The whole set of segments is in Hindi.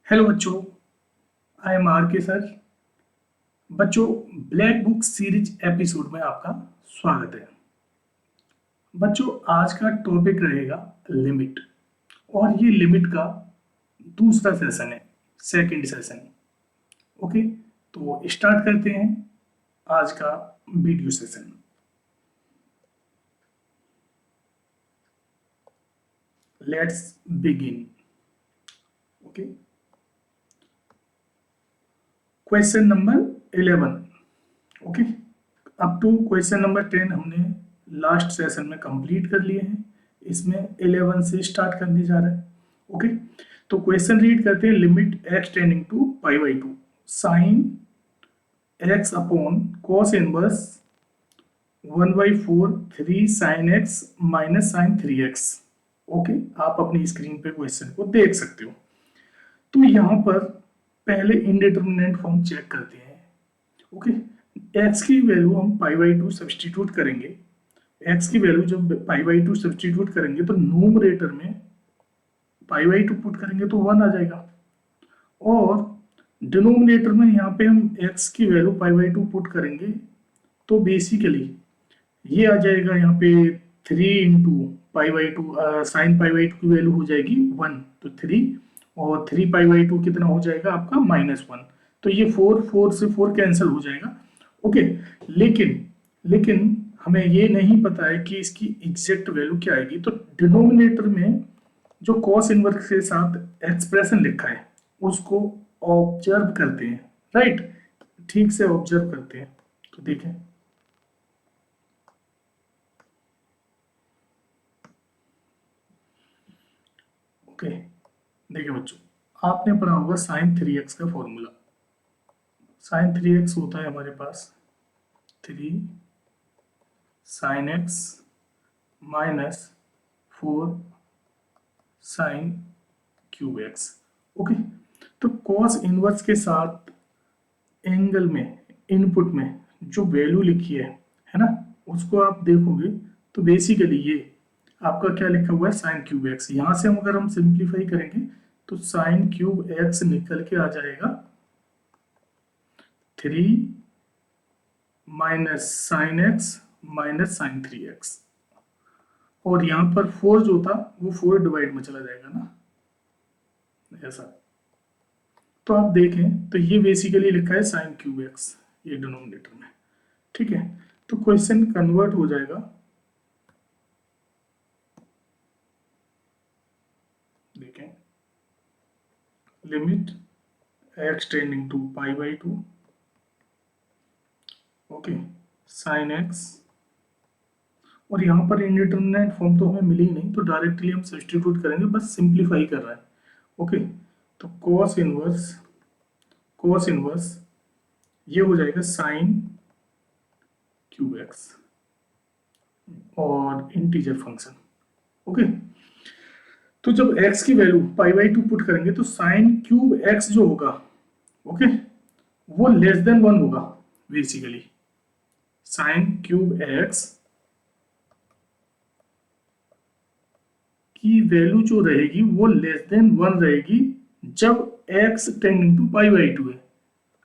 हेलो बच्चों, आई एम आर के सर। बच्चों, ब्लैक बुक सीरीज एपिसोड में आपका स्वागत है। बच्चों, आज का टॉपिक रहेगा लिमिट, और ये लिमिट का दूसरा सेशन है, सेकंड सेशन। ओके, तो स्टार्ट करते हैं आज का video session. Let's begin. Okay, question number 11। Okay, up to question number 10 हमने लास्ट सेशन में कंप्लीट कर लिए हैं। इसमें 11 से स्टार्ट करने जा रहे हैं। ओके, तो क्वेश्चन रीड करते हैं। Limit x tending to pi by two sine x upon cos inverse 1/4 3 sine X minus sine 3x। Okay, आप अपनी स्क्रीन पे क्वेश्चन को देख सकते हो। तो यहाँ पर पहले इंडिटरमिनेंट फॉर्म चेक करते हैं। ओके, एक्स की वैल्यू हम पाई बाई टू सब्सटीट्यूट करेंगे। एक्स की वैल्यू जब पाई बाई टू सब्सटीट्यूट करेंगे तो न्यूमरेटर में पाई बाई टू पुट करेंगे तो 1 आ जाएगा, और डिनोमिनेटर में यहाँ पे हम एक्स की value pi by to put करेंगे तो बेसिकली ये आ जाएगा यहाँ पे 3 into pi by two, sine pi by to की वैल्यू हो जाएगी 1, तो 3, और 3 पाई बाई टू कितना हो जाएगा आपका -1। तो ये 4 से 4 कैंसिल हो जाएगा। ओके, लेकिन लेकिन हमें ये नहीं पता है कि इसकी एग्जैक्ट वैल्यू क्या आएगी। तो डिनोमिनेटर में जो कॉस इनवर्स के साथ एक्सप्रेशन लिखा है उसको ऑब्जर्व करते हैं। राइट, ठीक से ऑब्जर्व करते हैं। तो देखें, ओके, देखिए बच्चों, आपने पढ़ा होगा साइन 3x का फॉर्मूला। साइन 3x होता है हमारे पास 3 sine X minus 4 sign cube x. Okay, तो कॉस इनवर्स के साथ एंगल में इनपुट में जो वैल्यू लिखी है ना, उसको आप देखोगे तो बेसिकली ये आपका क्या लिखा हुआ है, साइन क्यूब एक्स। यहाँ से हम अगर हम सिंप्लीफाई करेंगे तो साइन क्यूब एक्स निकल के आ जाएगा 3 minus sine X minus sine 3x, और यहाँ पर 4 जो था वो 4 डिवाइड में चला जाएगा ना, ऐसा। तो आप देखें तो ये बेसिकली लिखा है साइन क्यूब एक्स, ये डिनोमिनेटर में। ठीक है, तो क्वेश्चन कन्वर्ट हो जाएगा। देखें, limit x tending to pi by two, okay, sine X, और यहाँ पर इंडिटरमिनेंट फॉर्म तो हमें मिली ही नहीं, तो डायरेक्टली हम सब्स्टिट्यूट करेंगे, बस सिंप्लीफाई कर रहा है। ओके, तो कॉस इनवर्स ये हो जाएगा साइन क्यूब एक्स और इंटीजर फंक्शन। ओके, तो जब x की value pi by to put करेंगे तो साइन क्यूब एक्स जो होगा, ओके, वो लेस देन 1 होगा। बेसिकली साइन क्यूब एक्स की वैल्यू जो रहेगी वो लेस देन 1 रहेगी जब x tending to pi by two है।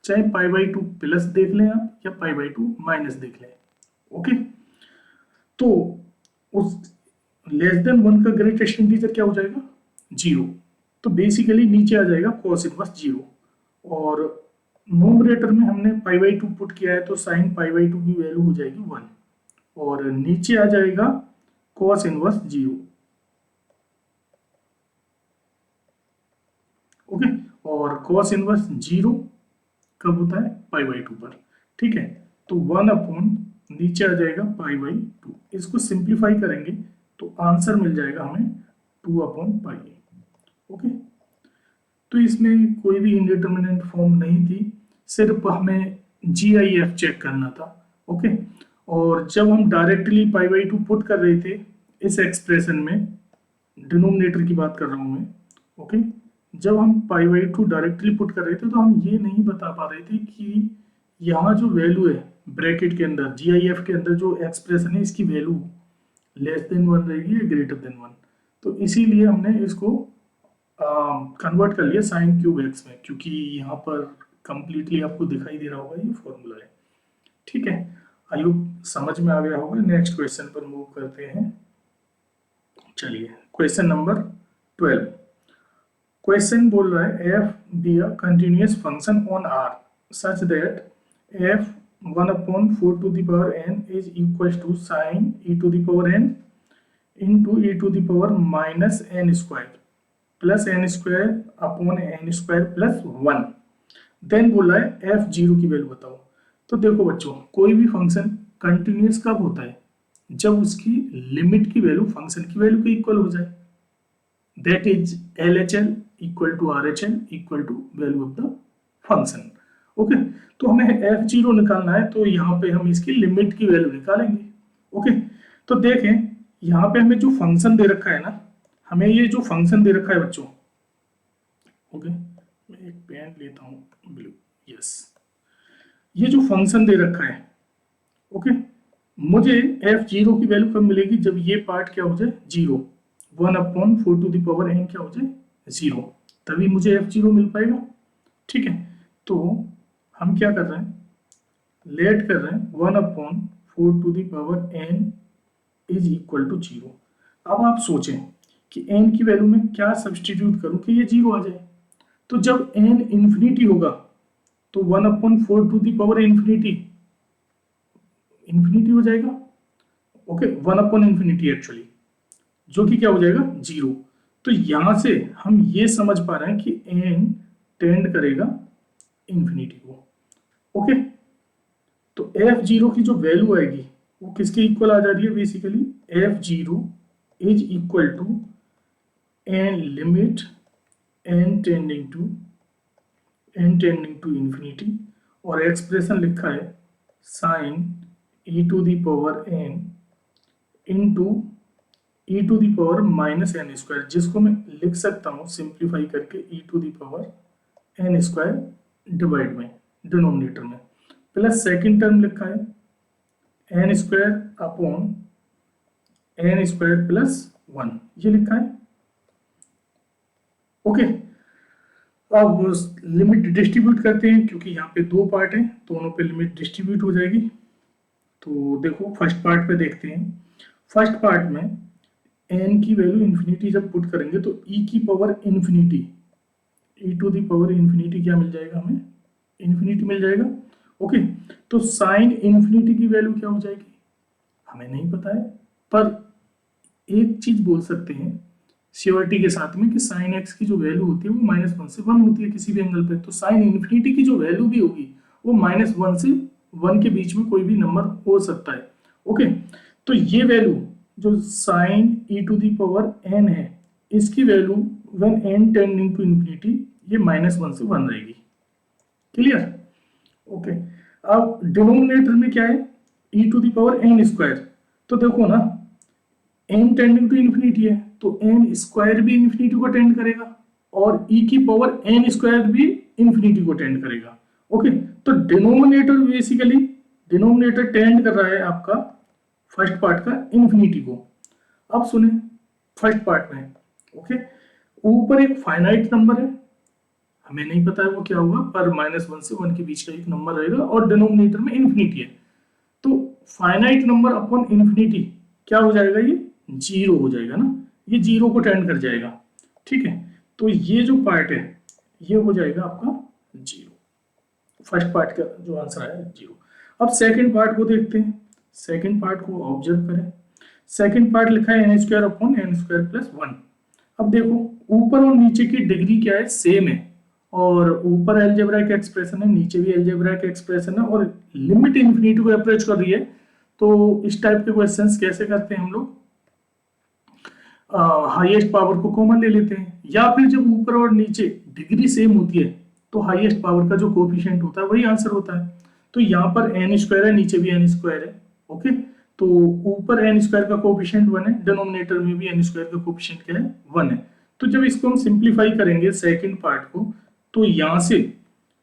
चाहे पाई बाई टू प्लस देख लें आप या पाई बाई टू माइनस देख लें। ओके, तो उस लेस देन 1 का ग्रेटेस्ट इंटीजर क्या हो जाएगा, 0। तो बेसिकली नीचे आ जाएगा कॉस इनवर्स 0, और नोमरेटर में हमने पाई बाई टू पुट किया है तो साइन पाई बाई टू की वैल्यू हो जाएगी 1, और नीचे आ जाएगा कॉस इनवर्स 0। ओके, और कॉस इनवर्स 0 कब होता है, पाई बाई टू पर। ठीक है, तो 1 अपॉन नीचे आ जाएगा पाई बाई टू। इसको सिंप्लीफाई करेंगे तो आंसर मिल जाएगा हमें 2 अपॉन पाई। ओके, तो इसमें कोई भी इंडिटरमिनेंट फॉर्म नहीं थी, सिर्फ हमें GIF चेक करना था। ओके, और जब हम directly pi by to put कर रहे थे इस एक्सप्रेशन में, डिनोमिनेटर की बात कर रहा हूँ मैं। ओके, जब हम पाई बाई टू डायरेक्टली पुट कर रहे थे तो हम ये नहीं बता पा रहे थे कि यहाँ जो वैल्यू है ब्रैकेट के अंदर GIF के अंदर जो एक्सप्रेशन है इसकी वैल्यू लेस देन 1 रहेगी या ग्रेटर देन 1। तो इसीलिए हमने इसको कन्वर्ट कर लिया साइन क्यूब एक्स में, क्योंकि यहाँ पर कंप्लीटली आपको दिखाई दे रहा होगा ये फॉर्मूला है। ठीक है, आई होप समझ में आ गया होगा। नेक्स्ट क्वेश्चन पर मूव करते हैं। चलिए क्वेश्चन नंबर 12। क्वेश्चन बोल रहा है F B a continuous function on R such that F 1/4 n is equal to sine e⁻n into e⁻⁻n² plus n² + then बोला है एफ जीरो की वैल्यू बताओ। तो देखो बच्चों, कोई भी फंक्शन कंटिन्यूअस कब होता है? जब उसकी लिमिट की वैल्यू फंक्शन की वैल्यू के इक्वल हो जाए, that is LHL equal to RHL equal to value of the function. Okay, तो हमें एफ जीरो निकालना है, तो यहाँ पे हम इसकी लिमिट की वैल्यू निकालेंगे। ओके, तो देखें यहाँ पे हमें जो फंक्शन दे रखा है ना, हमें ये जो फंक्शन दे रखा है बच्चों, ओके मैं एक पेन लेता हूँ ब्लू, यस, ये जो फंक्शन दे रखा है, ओके, मुझे एफ जीरो की वैल्यू कब मिलेगी? जब ये पार्ट क्या हो जाए? जीरो, 1/4 क्या हो जाए? जीरो, तभी मुझे एफ जीरो मिल पाएगा। ठीक है, तो हम क्या कर रहे हैं, लेट कर रहे हैं 1/4 इज इक्वल टू जीरो। अब आप सोचें कि n की वैल्यू में क्या सब्सटीट्यूट करूं कि ये जीरो आ जाए। तो जब n इंफिनिटी होगा तो 1/4 इंफिनिटी हो जाएगा। ओके, 1/∞ एक्चुअली, जो कि क्या हो जाएगा? जीरो। तो यहां से हम ये समझ पा रहे हैं कि n टेंड करेगा इंफिनिटी को। ओके, तो एफ जीरो की जो वैल्यू आएगी वो किसके इक्वल आ जा रही है? Basically F zero is equal to N limit n tending to infinity, और एक्सप्रेशन लिखा है साइन e⁻n इंटू e⁻⁻n², जिसको मैं लिख सकता हूँ सिंप्लीफाई करके e⁻n² डिवाइड में डिनोमिनेटर में, प्लस सेकंड टर्म लिखा है n² + 1, ये लिखा है। ओके, अब लिमिट डिस्ट्रीब्यूट करते हैं, क्योंकि यहाँ पे दो पार्ट हैं, दोनों पे लिमिट डिस्ट्रीब्यूट हो जाएगी। तो देखो फर्स्ट पार्ट पे देखते हैं। फर्स्ट पार्ट में n की वैल्यू इंफिनिटी जब पुट करेंगे तो e⁻∞ क्या मिल जाएगा हमें? इंफिनिटी मिल जाएगा। ओके, तो साइन इंफिनिटी की वैल्यू क्या हो जाएगी हमें नहीं पता है, पर एक चीज बोल सकते हैं श्योरिटी के साथ में कि साइन एक्स की जो वैल्यू होती है वो -1 से 1 होती है किसी भी एंगल पे। तो साइन इंफिनिटी की जो वैल्यू भी होगी वो -1 से 1 के बीच में कोई भी नंबर हो सकता है। ओके, तो ये वैल्यू जो साइन e⁻n है, इसकी value when n tending to infinity ये -1 से 1 रहेगी। क्लियर? ओके, अब डिनोमिनेटर में क्या है? e⁻n²। तो देखो ना, n टेंडिंग टू इंफिनिटी है तो n² भी इंफिनिटी को टेंड करेगा और e⁻n² भी इंफिनिटी को टेंड करेगा। ओके, तो डिनोमिनेटर टेंड कर रहा है आपका फर्स्ट पार्ट का इंफिनिटी को। अब सुने फर्स्ट पार्ट में, ओके, ऊपर एक फाइनाइट नंबर है, हमें नहीं पता है वो क्या होगा, पर -1 से 1 के बीच का एक नंबर रहेगा और डिनोमिनेटर में इंफिनिटी है। तो फाइनाइट नंबर अपॉन इंफिनिटी क्या हो जाएगा? ये जीरो हो जाएगा ना, ये जीरो को टेंड कर जाएगा। ठीक है, तो ये जो पार्ट है ये हो जाएगा आपका जीरो। फर्स्ट पार्ट का जो आंसर है जीरो। अब सेकंड पार्ट को देखते हैं। सेकंड पार्ट को ऑब्जर्व करें। सेकंड पार्ट लिखा है n² + 1। अब देखो ऊपर और नीचे की डिग्री क्या है? सेम है, और ऊपर अलजेब्राइक एक्सप्रेशन है, नीचे भी अलजेब्राइक एक्सप्रेशन है, और लिमिट इंफिनिटी को अप्रोच कर रही है। तो इस टाइप के क्वेश्चंस कैसे करते हैं हम लोग? हाईएस्ट पावर को कॉमन ले लेते हैं, या फिर जब ऊपर और नीचे डिग्री सेम होती है तो हाईएस्ट पावर का जो कोफिशिएंट होता है वही आंसर होता है। तो यहाँ पर n² है, नीचे भी n² है। ओके, तो ऊपर n² का कोफिशिएंट 1 है, डिनोमिनेटर में भी n² का कोफिशिएंट क्या है? 1 है। तो जब इसको हम सिंप्लीफाई करेंगे सेकंड पार्ट को, तो यहाँ से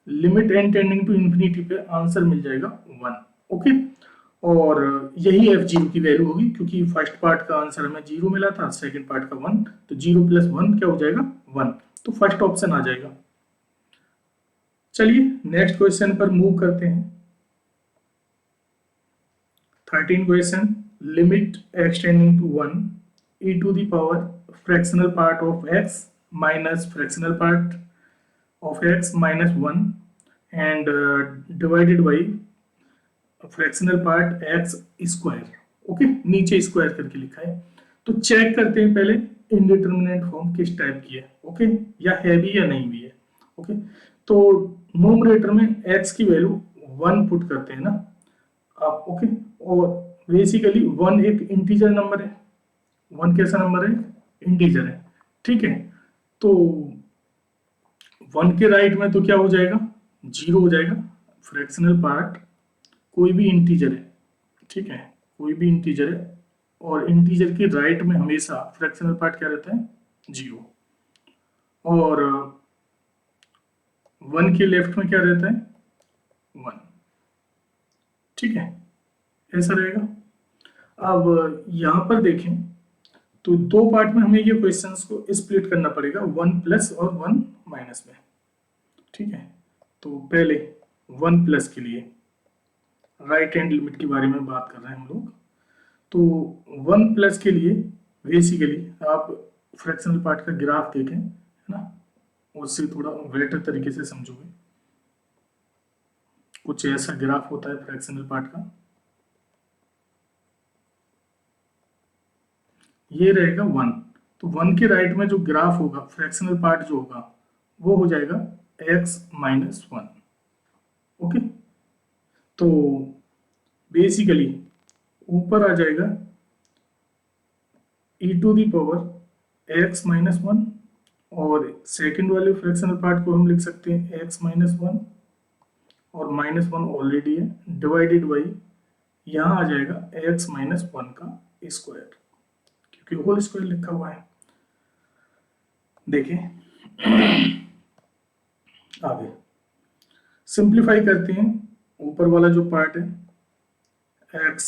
limit n tending to infinity पे आंसर मिल जाएगा 1। ओके, और यही एफ जीरो की वैल्यू होगी, क्योंकि फर्स्ट पार्ट का आंसर हमें जीरो मिला था, सेकंड पार्ट का 1, तो 0 + 1 क्या हो जाएगा? 1। तो फर्स्ट ऑप्शन आ जाएगा। चलिए नेक्स्ट क्वेश्चन पर मूव करते हैं। 13 question, limit x tending to 1 e to the power fractional part of x minus fractional part of x minus 1 and divided by fractional part x square. Okay, नीचे स्क्वायर करके लिखा है। तो चेक करते हैं पहले इनडिटरमिनेट फॉर्म किस टाइप की है। ओके, या है भी या नहीं भी है। ओके, तो नोमरेटर में x की वैल्यू 1 पुट करते हैं ना आप। ओके, और बेसिकली 1 एक इंटीजर नंबर है। 1 कैसा नंबर है? इंटीजर है। ठीक है, तो 1 के राइट में तो क्या हो जाएगा? 0 हो जाएगा। फ्रैक्शनल पार्ट कोई भी इंटीजर है, ठीक है, कोई भी इंटीजर है, और इंटीजर के राइट में हमेशा फ्रैक्शनल पार्ट क्या रहता है? 0। और 1 के लेफ्ट में क्या रहता है? 1। ठीक है, ऐसा रहेगा। अब यहां पर देखें तो दो पार्ट में हमें ये क्वेश्चंस को स्प्लिट करना पड़ेगा, 1 प्लस और 1 माइनस में। ठीक है, तो पहले 1 प्लस के लिए राइट हैंड लिमिट के बारे में बात कर रहे हैं हम लोग। तो 1 प्लस के लिए बेसिकली आप फ्रैक्शनल पार्ट का ग्राफ देखें, है ना, उससे थोड़ा बेटर तरीके से समझोगे। कुछ ऐसा ग्राफ होता है फ्रैक्शनल पार्ट का, ये रहेगा 1। तो 1 के राइट में जो ग्राफ होगा, फ्रैक्शनल पार्ट जो होगा वो हो जाएगा x माइनस 1। ओके, तो बेसिकली ऊपर आ जाएगा e to the power x minus 1, और सेकेंड वाले फ्रैक्शनल पार्ट को हम लिख सकते हैं x माइनस 1, और माइनस 1 ऑलरेडी है, डिवाइडेड बाई यहाँ आ जाएगा x माइनस 1 का स्क्वायर, क्योंकि होल स्क्वायर लिखा हुआ है। देखिए आगे सिंप्लीफाई करते हैं। ऊपर वाला जो पार्ट है x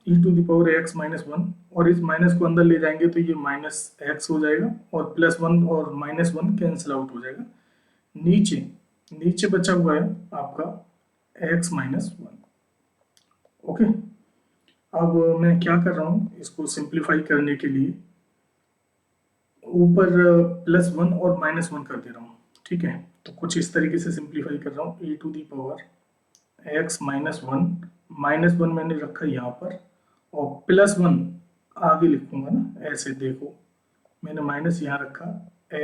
e to the power x minus 1, और इस माइनस को अंदर ले जाएंगे तो ये माइनस x हो जाएगा, और प्लस 1 और माइनस 1 कैंसिल आउट हो जाएगा। नीचे नीचे बचा हुआ है आपका x माइनस 1। ओके, अब मैं क्या कर रहा हूँ, इसको सिंप्लीफाई करने के लिए ऊपर प्लस 1 और माइनस 1 कर दे रहा हूँ। ठीक है, तो कुछ इस तरीके से सिंप्लीफाई कर रहा हूँ। e to the power x minus 1, minus 1 मैंने रखा यहाँ पर, और प्लस 1 आगे लिखूंगा ना, ऐसे देखो मैंने माइनस यहाँ रखा,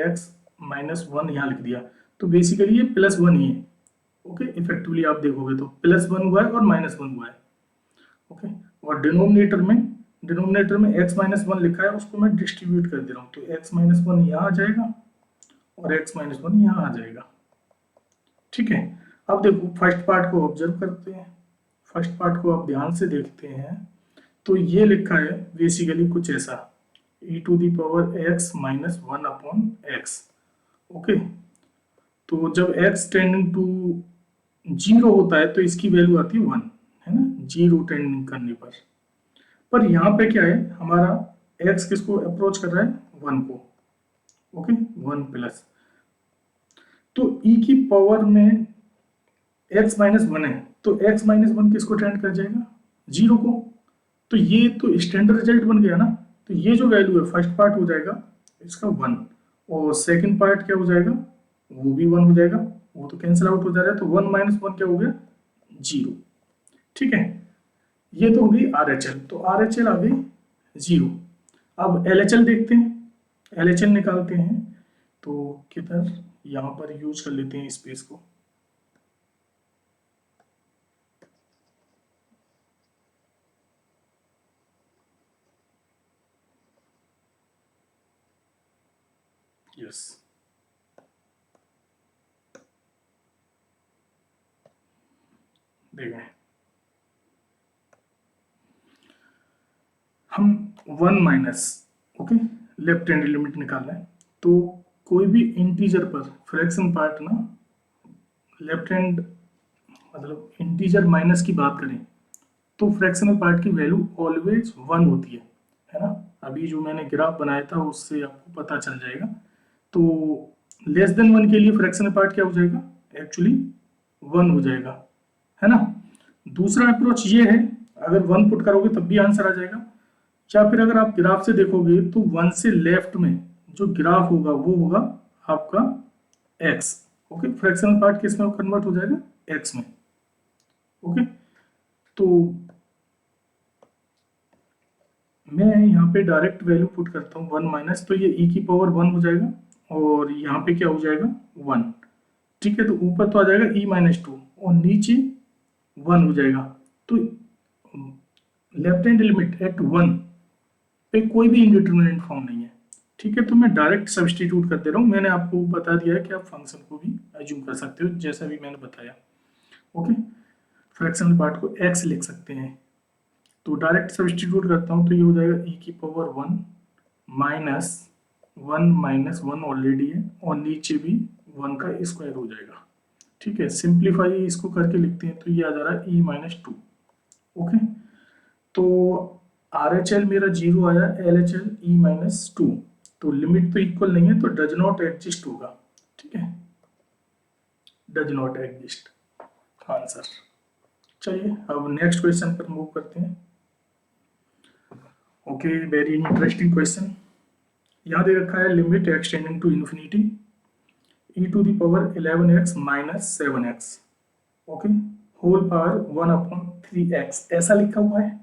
x माइनस 1 यहाँ लिख दिया, तो बेसिकली ये प्लस 1 ही है। ओके, इफेक्टिवली आप देखोगे तो प्लस 1 हुआ है और माइनस 1 हुआ है। ओके, और डिनोमिनेटर में x माइनस 1 लिखा है, उसको मैं डिस्ट्रीब्यूट कर दे रहा हूँ, तो x माइनस 1 यहाँ आ जाएगा और x माइनस 1 यहाँ आ जाएगा। ठीक है, अब देखो फर्स्ट पार्ट को ऑब्जर्व करते हैं। फर्स्ट पार्ट को आप ध्यान से देखते हैं तो ये लिखा है बेसिकली कुछ ऐसा, e to the power x minus 1 upon x। Okay, तो जब x टेंडिंग टू 0 होता है तो इसकी वैल्यू आती है 1, है ना, 0 टेंडिंग करने पर यहाँ पे क्या है, हमारा x किसको अप्रोच कर रहा है? 1 को। ओके, 1 प्लस, तो e की पावर में x माइनस 1 है, तो x माइनस 1 किसको टेंड कर जाएगा? 0 को। तो ये तो स्टैंडर्ड रिजल्ट बन गया ना, तो ये जो वैल्यू है फर्स्ट पार्ट हो जाएगा इसका 1, और सेकंड पार्ट क्या हो जाएगा? वो भी 1 हो जाएगा, वो तो कैंसिल आउट हो जा रहा है, तो 1 माइनस 1 क्या हो गया? 0। ठीक है, ये तो हो गई RHL, तो RHL आ गई 0। अब LHL देखते हैं, LHL निकालते हैं, तो किधर, यहाँ पर यूज कर लेते हैं स्पेस को। यस, देखें हम 1 minus, okay, left hand limit निकालना है, तो कोई भी इंटीजर पर फ्रैक्शन पार्ट ना, लेफ्ट हैंड मतलब इंटीजर माइनस की बात करें तो फ्रैक्शनल पार्ट की वैल्यू ऑलवेज 1 होती है ना। अभी जो मैंने ग्राफ बनाया था उससे आपको पता चल जाएगा। तो लेस देन 1 के लिए फ्रैक्शनल पार्ट क्या हो जाएगा, एक्चुअली 1 हो जाएगा, है ना। दूसरा अप्रोच ये है, अगर 1 पुट करोगे तब भी आंसर आ जाएगा, या फिर अगर आप ग्राफ से देखोगे तो 1 से लेफ्ट में जो ग्राफ होगा वो होगा आपका x। ओके, फ्रैक्शनल पार्ट किस में कन्वर्ट हो जाएगा, x में। ओके, तो मैं यहाँ पे डायरेक्ट वैल्यू पुट करता हूँ 1 माइनस, तो ये e की पावर 1 हो जाएगा और यहाँ पे क्या हो जाएगा 1। ठीक है, तो ऊपर तो आ जाएगा e माइनस 2 और नीचे 1 हो जाएगा। तो लेफ्ट हैंड लिमिट एट 1 पे कोई भी इंडिटरमिनेंट फॉर्म नहीं है। ठीक है, तो मैं डायरेक्ट सब्स्टिट्यूट कर दे रहा हूँ। मैंने आपको बता दिया है कि आप फंक्शन को भी एज्यूम कर सकते हो जैसा भी मैंने बताया। ओके, फ्रैक्शनल पार्ट को x लिख सकते हैं, तो डायरेक्ट सब्स्टिट्यूट करता हूँ तो ये हो जाएगा e की पावर 1 माइनस 1 ऑलरेडी है और नीचे भी 1 का स्क्वायर हो जाएगा। ठीक है, सिंप्लीफाई इसको करके लिखते हैं तो ये आ जा रहा है e माइनस 2। ओके, तो RHL मेरा 0 आया, LHL e माइनस 2, तो लिमिट तो इक्वल नहीं है तो डज नॉट एग्जिस्ट होगा। ठीक है, डज नॉट एग्जिस्ट आंसर। चलिए अब नेक्स्ट क्वेश्चन पर मूव करते हैं। Okay, very interesting question. यहाँ दे रखा है limit x tending to infinity e to the power 11x minus 7x, okay, whole power 1/3x ऐसा लिखा हुआ है।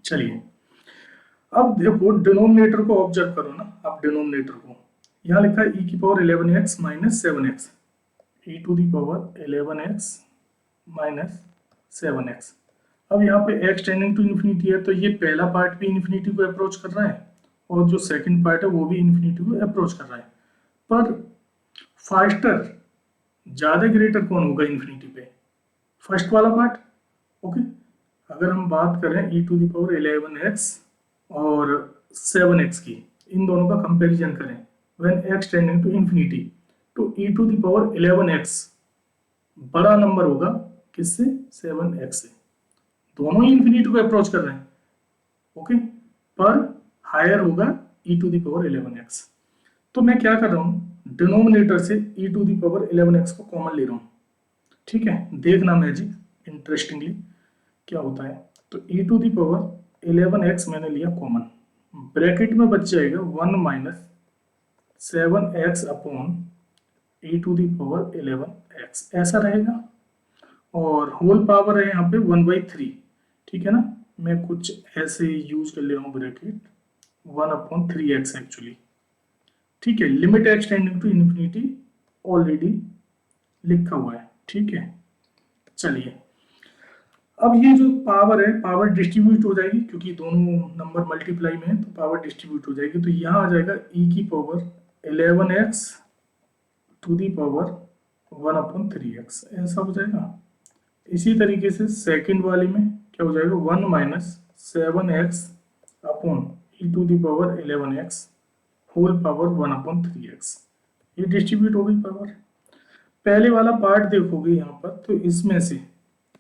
चलिए अब देखो डिनोमिनेटर को ऑब्जर्व करो ना, अब डिनोमिनेटर को यहाँ लिखा है e की power 11x minus 7x, e to the power 11x minus 7x। अब यहाँ पे x टेंडिंग टू इन्फिनिटी है तो ये पहला पार्ट भी इन्फिनिटी को अप्रोच कर रहा है और जो सेकंड पार्ट है वो भी इन्फिनिटी को अप्रोच कर रहा है, पर फास्टर ज्यादा ग्रेटर कौन होगा इन्फिनिटी पे, फर्स्ट वाला पार्ट। ओके, अगर हम बात करें e to the power 11x और 7x की, इन दोनों का कंपैरिजन करें when x tending to infinity, तो e to the power 11x बड़ा नंबर होगा किससे, 7x से। दोनों ही इन्फिनिटी को अप्रोच कर रहे हैं, ओके, पर हायर होगा e to the power 11x। तो मैं क्या कर रहा हूं, डिनोमिनेटर से e to the power 11x को कॉमन ले रहा हूं। ठीक है, देखना मैजिक इंटरेस्टिंगली क्या होता है। तो e to the power 11x मैंने लिया कॉमन, ब्रैकेट में बच जाएगा 1 minus 7x upon e to the power 11x ऐसा रहेगा, और होल पावर है यहाँ पे 1/3। ठीक है ना, मैं कुछ ऐसे यूज कर ले रहा हूँ ब्रैकेट 1/3x एक्चुअली। ठीक है, limit x tending to infinity already लिखा हुआ है। ठीक है, चलिए अब ये जो पावर है पावर डिस्ट्रीब्यूट हो जाएगी क्योंकि दोनों नंबर मल्टीप्लाई में है तो पावर डिस्ट्रीब्यूट हो जाएगी, तो यहाँ आ जाएगा e की power 11x to the power 1/3x ऐसा हो जाएगा। इसी तरीके से सेकंड वाले में क्या हो जाएगा 1 minus 7x upon e to the power 11x whole power 1/3x, ये डिस्ट्रीब्यूट हो गई पावर। पहले वाला पार्ट देखोगे यहाँ पर तो इसमें से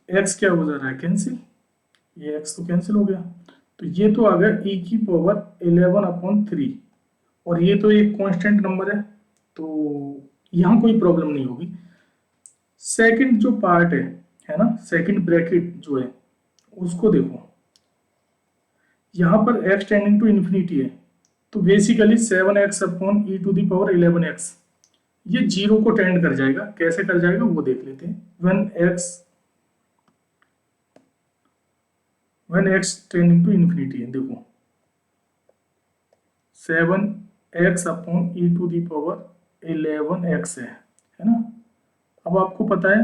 x क्या हो जा रहा है, कैंसिल, ये x तो कैंसिल हो गया, तो ये तो आ गया e की पावर 11/3 और ये तो एक कांस्टेंट नंबर है तो यहाँ कोई प्रॉब्लम नहीं होगी। सेकंड जो पार्ट है ना, सेकंड ब्रैकेट जो है उसको देखो, यहाँ पर x टेंडिंग टू इन्फिनिटी है तो basically 7x upon e to the power 11x ये 0 को टेंड कर जाएगा। कैसे कर जाएगा वो देख लेते हैं। when x tending to infinity है, देखो 7x upon e to the power 11x है ना। अब आपको पता है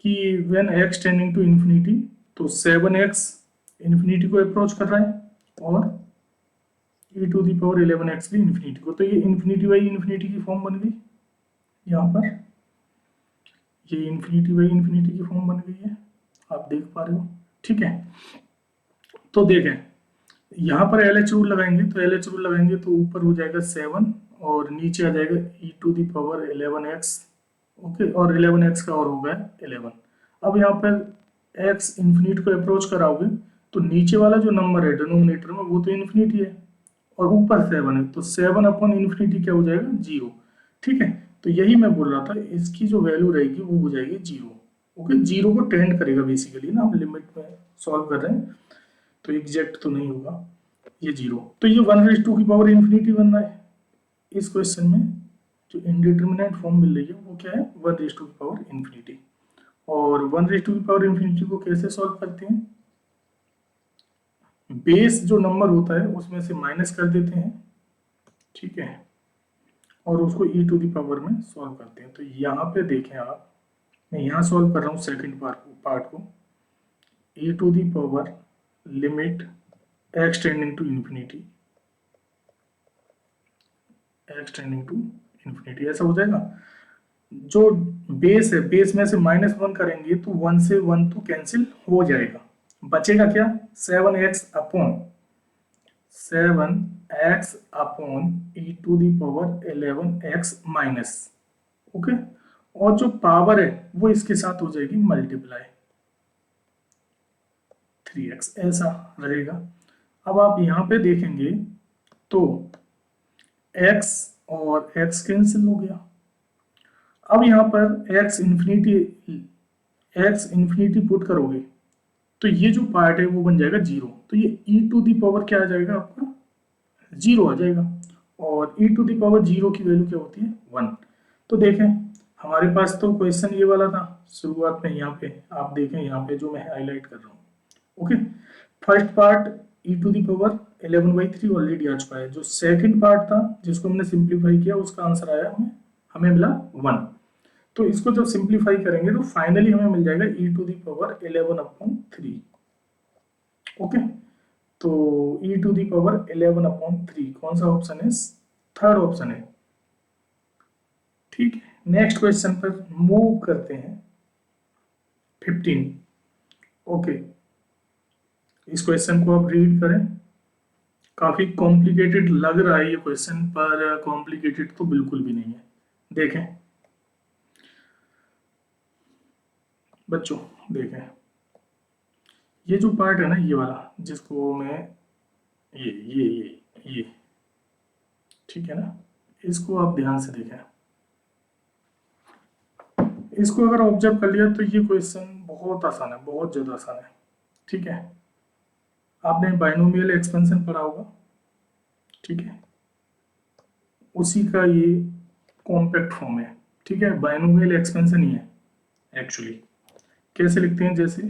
कि when x tending to infinity तो 7x इन्फिनिटी को अप्रोच कर रहा है और e to the power 11x भी इन्फिनिटी को, तो ये इन्फिनिटी बाई इन्फिनिटी की फॉर्म बन गई। यहाँ पर ये इन्फिनिटी बाई इन्फिनिटी की फॉर्म बन गई है, आप देख पा रहे हो। ठीक है, तो देखें यहाँ पर LH रूल लगाएंगे तो LH रूल लगाएंगे तो ऊपर हो जाएगा 7 और नीचे आ जाएगा e to the power 11x, okay, और 11x का और होगा 11। अब यहाँ पर x इन्फिनिटी को अप्रोच कराओगे तो नीचे वाला जो नंबर है डिनोमिनेटर में वो तो इन्फिनिटी है और ऊपर 7 है, तो 7 अपॉन इन्फिनिटी क्या हो जाएगा, 0। ठीक है, तो यही मैं बोल रहा था, इसकी जो वैल्यू रहेगी वो हो जाएगी 0। ओके, 0 को टेंड करेगा बेसिकली ना, हम लिमिट में सॉल्व कर रहे हैं तो एग्जैक्ट तो नहीं होगा ये 0। तो ये 1 की पावर इन्फिनिटी बन रहा है इस क्वेश्चन में। जो इनडिटर्मिनेट फॉर्म मिल रही है वो क्या है, 1 की पावर इन्फिनिटी। और 1 की पावर इन्फिनिटी को कैसे सॉल्व करते हैं, बेस जो नंबर होता है उसमें से माइनस कर देते हैं, ठीक है, और उसको e टू द पावर में सॉल्व करते हैं। तो यहाँ पे देखें आप, मैं यहाँ सॉल्व कर रहा हूँ सेकंड पार्ट को, e to the power limit x tending to infinity, x tending to infinity, ऐसा हो जाएगा। जो बेस है, बेस में से -1 करेंगे तो 1 से 1 तो कैंसिल हो जाएगा, बचेगा क्या, 7x upon e to the power 11x minus. Okay, और जो पावर है वो इसके साथ हो जाएगी मल्टीप्लाई 3x, ऐसा रहेगा। अब आप यहाँ पे देखेंगे तो x और x कैंसिल हो गया। अब यहाँ पर x इन्फिनिटी पुट करोगे तो ये जो पार्ट है वो बन जाएगा 0, तो ये e टू दी पावर क्या आ जाएगा आपका, 0 आ जाएगा। और e टू दी पावर 0 की वैल्यू क्या होती है, 1। तो देखें हमारे पास तो क्वेश्चन ये वाला था शुरुआत में, यहाँ पे आप देखें, यहाँ पे जो मैं हाईलाइट कर रहा हूँ। Okay, first part e to the power 11/3 already आ चुका है। जो सेकंड पार्ट था जिसको हमने सिंप्लीफाई किया उसका आंसर आया हमें मिला 1। तो इसको जब सिंप्लीफाई करेंगे तो फाइनली हमें मिल जाएगा e to the power 11/3। Okay, तो e टू दी पावर 11/3 कौन सा ऑप्शन है, थर्ड ऑप्शन है। ठीक है, नेक्स्ट क्वेश्चन पर मूव करते हैं 15। ओके, इस क्वेश्चन को आप रीड करें, काफी कॉम्प्लिकेटेड लग रहा है ये क्वेश्चन, पर कॉम्प्लिकेटेड तो बिल्कुल भी नहीं है। देखें बच्चों, देखें ये जो पार्ट है ना, ये वाला जिसको मैं ये ठीक है ना, इसको आप ध्यान से देखें। इसको अगर ऑब्जर्व कर लिया तो ये क्वेश्चन बहुत आसान है, बहुत ज़्यादा आसान है। ठीक है, आपने बाइनोमियल एक्सपेंशन पढ़ा होगा, ठीक है, उसी का ये कॉम्पैक्ट फॉर्म है। ठीक है, बाइनोमियल एक्सपेंशन ही है एक्चुअली। कैसे लिखते हैं, जैसे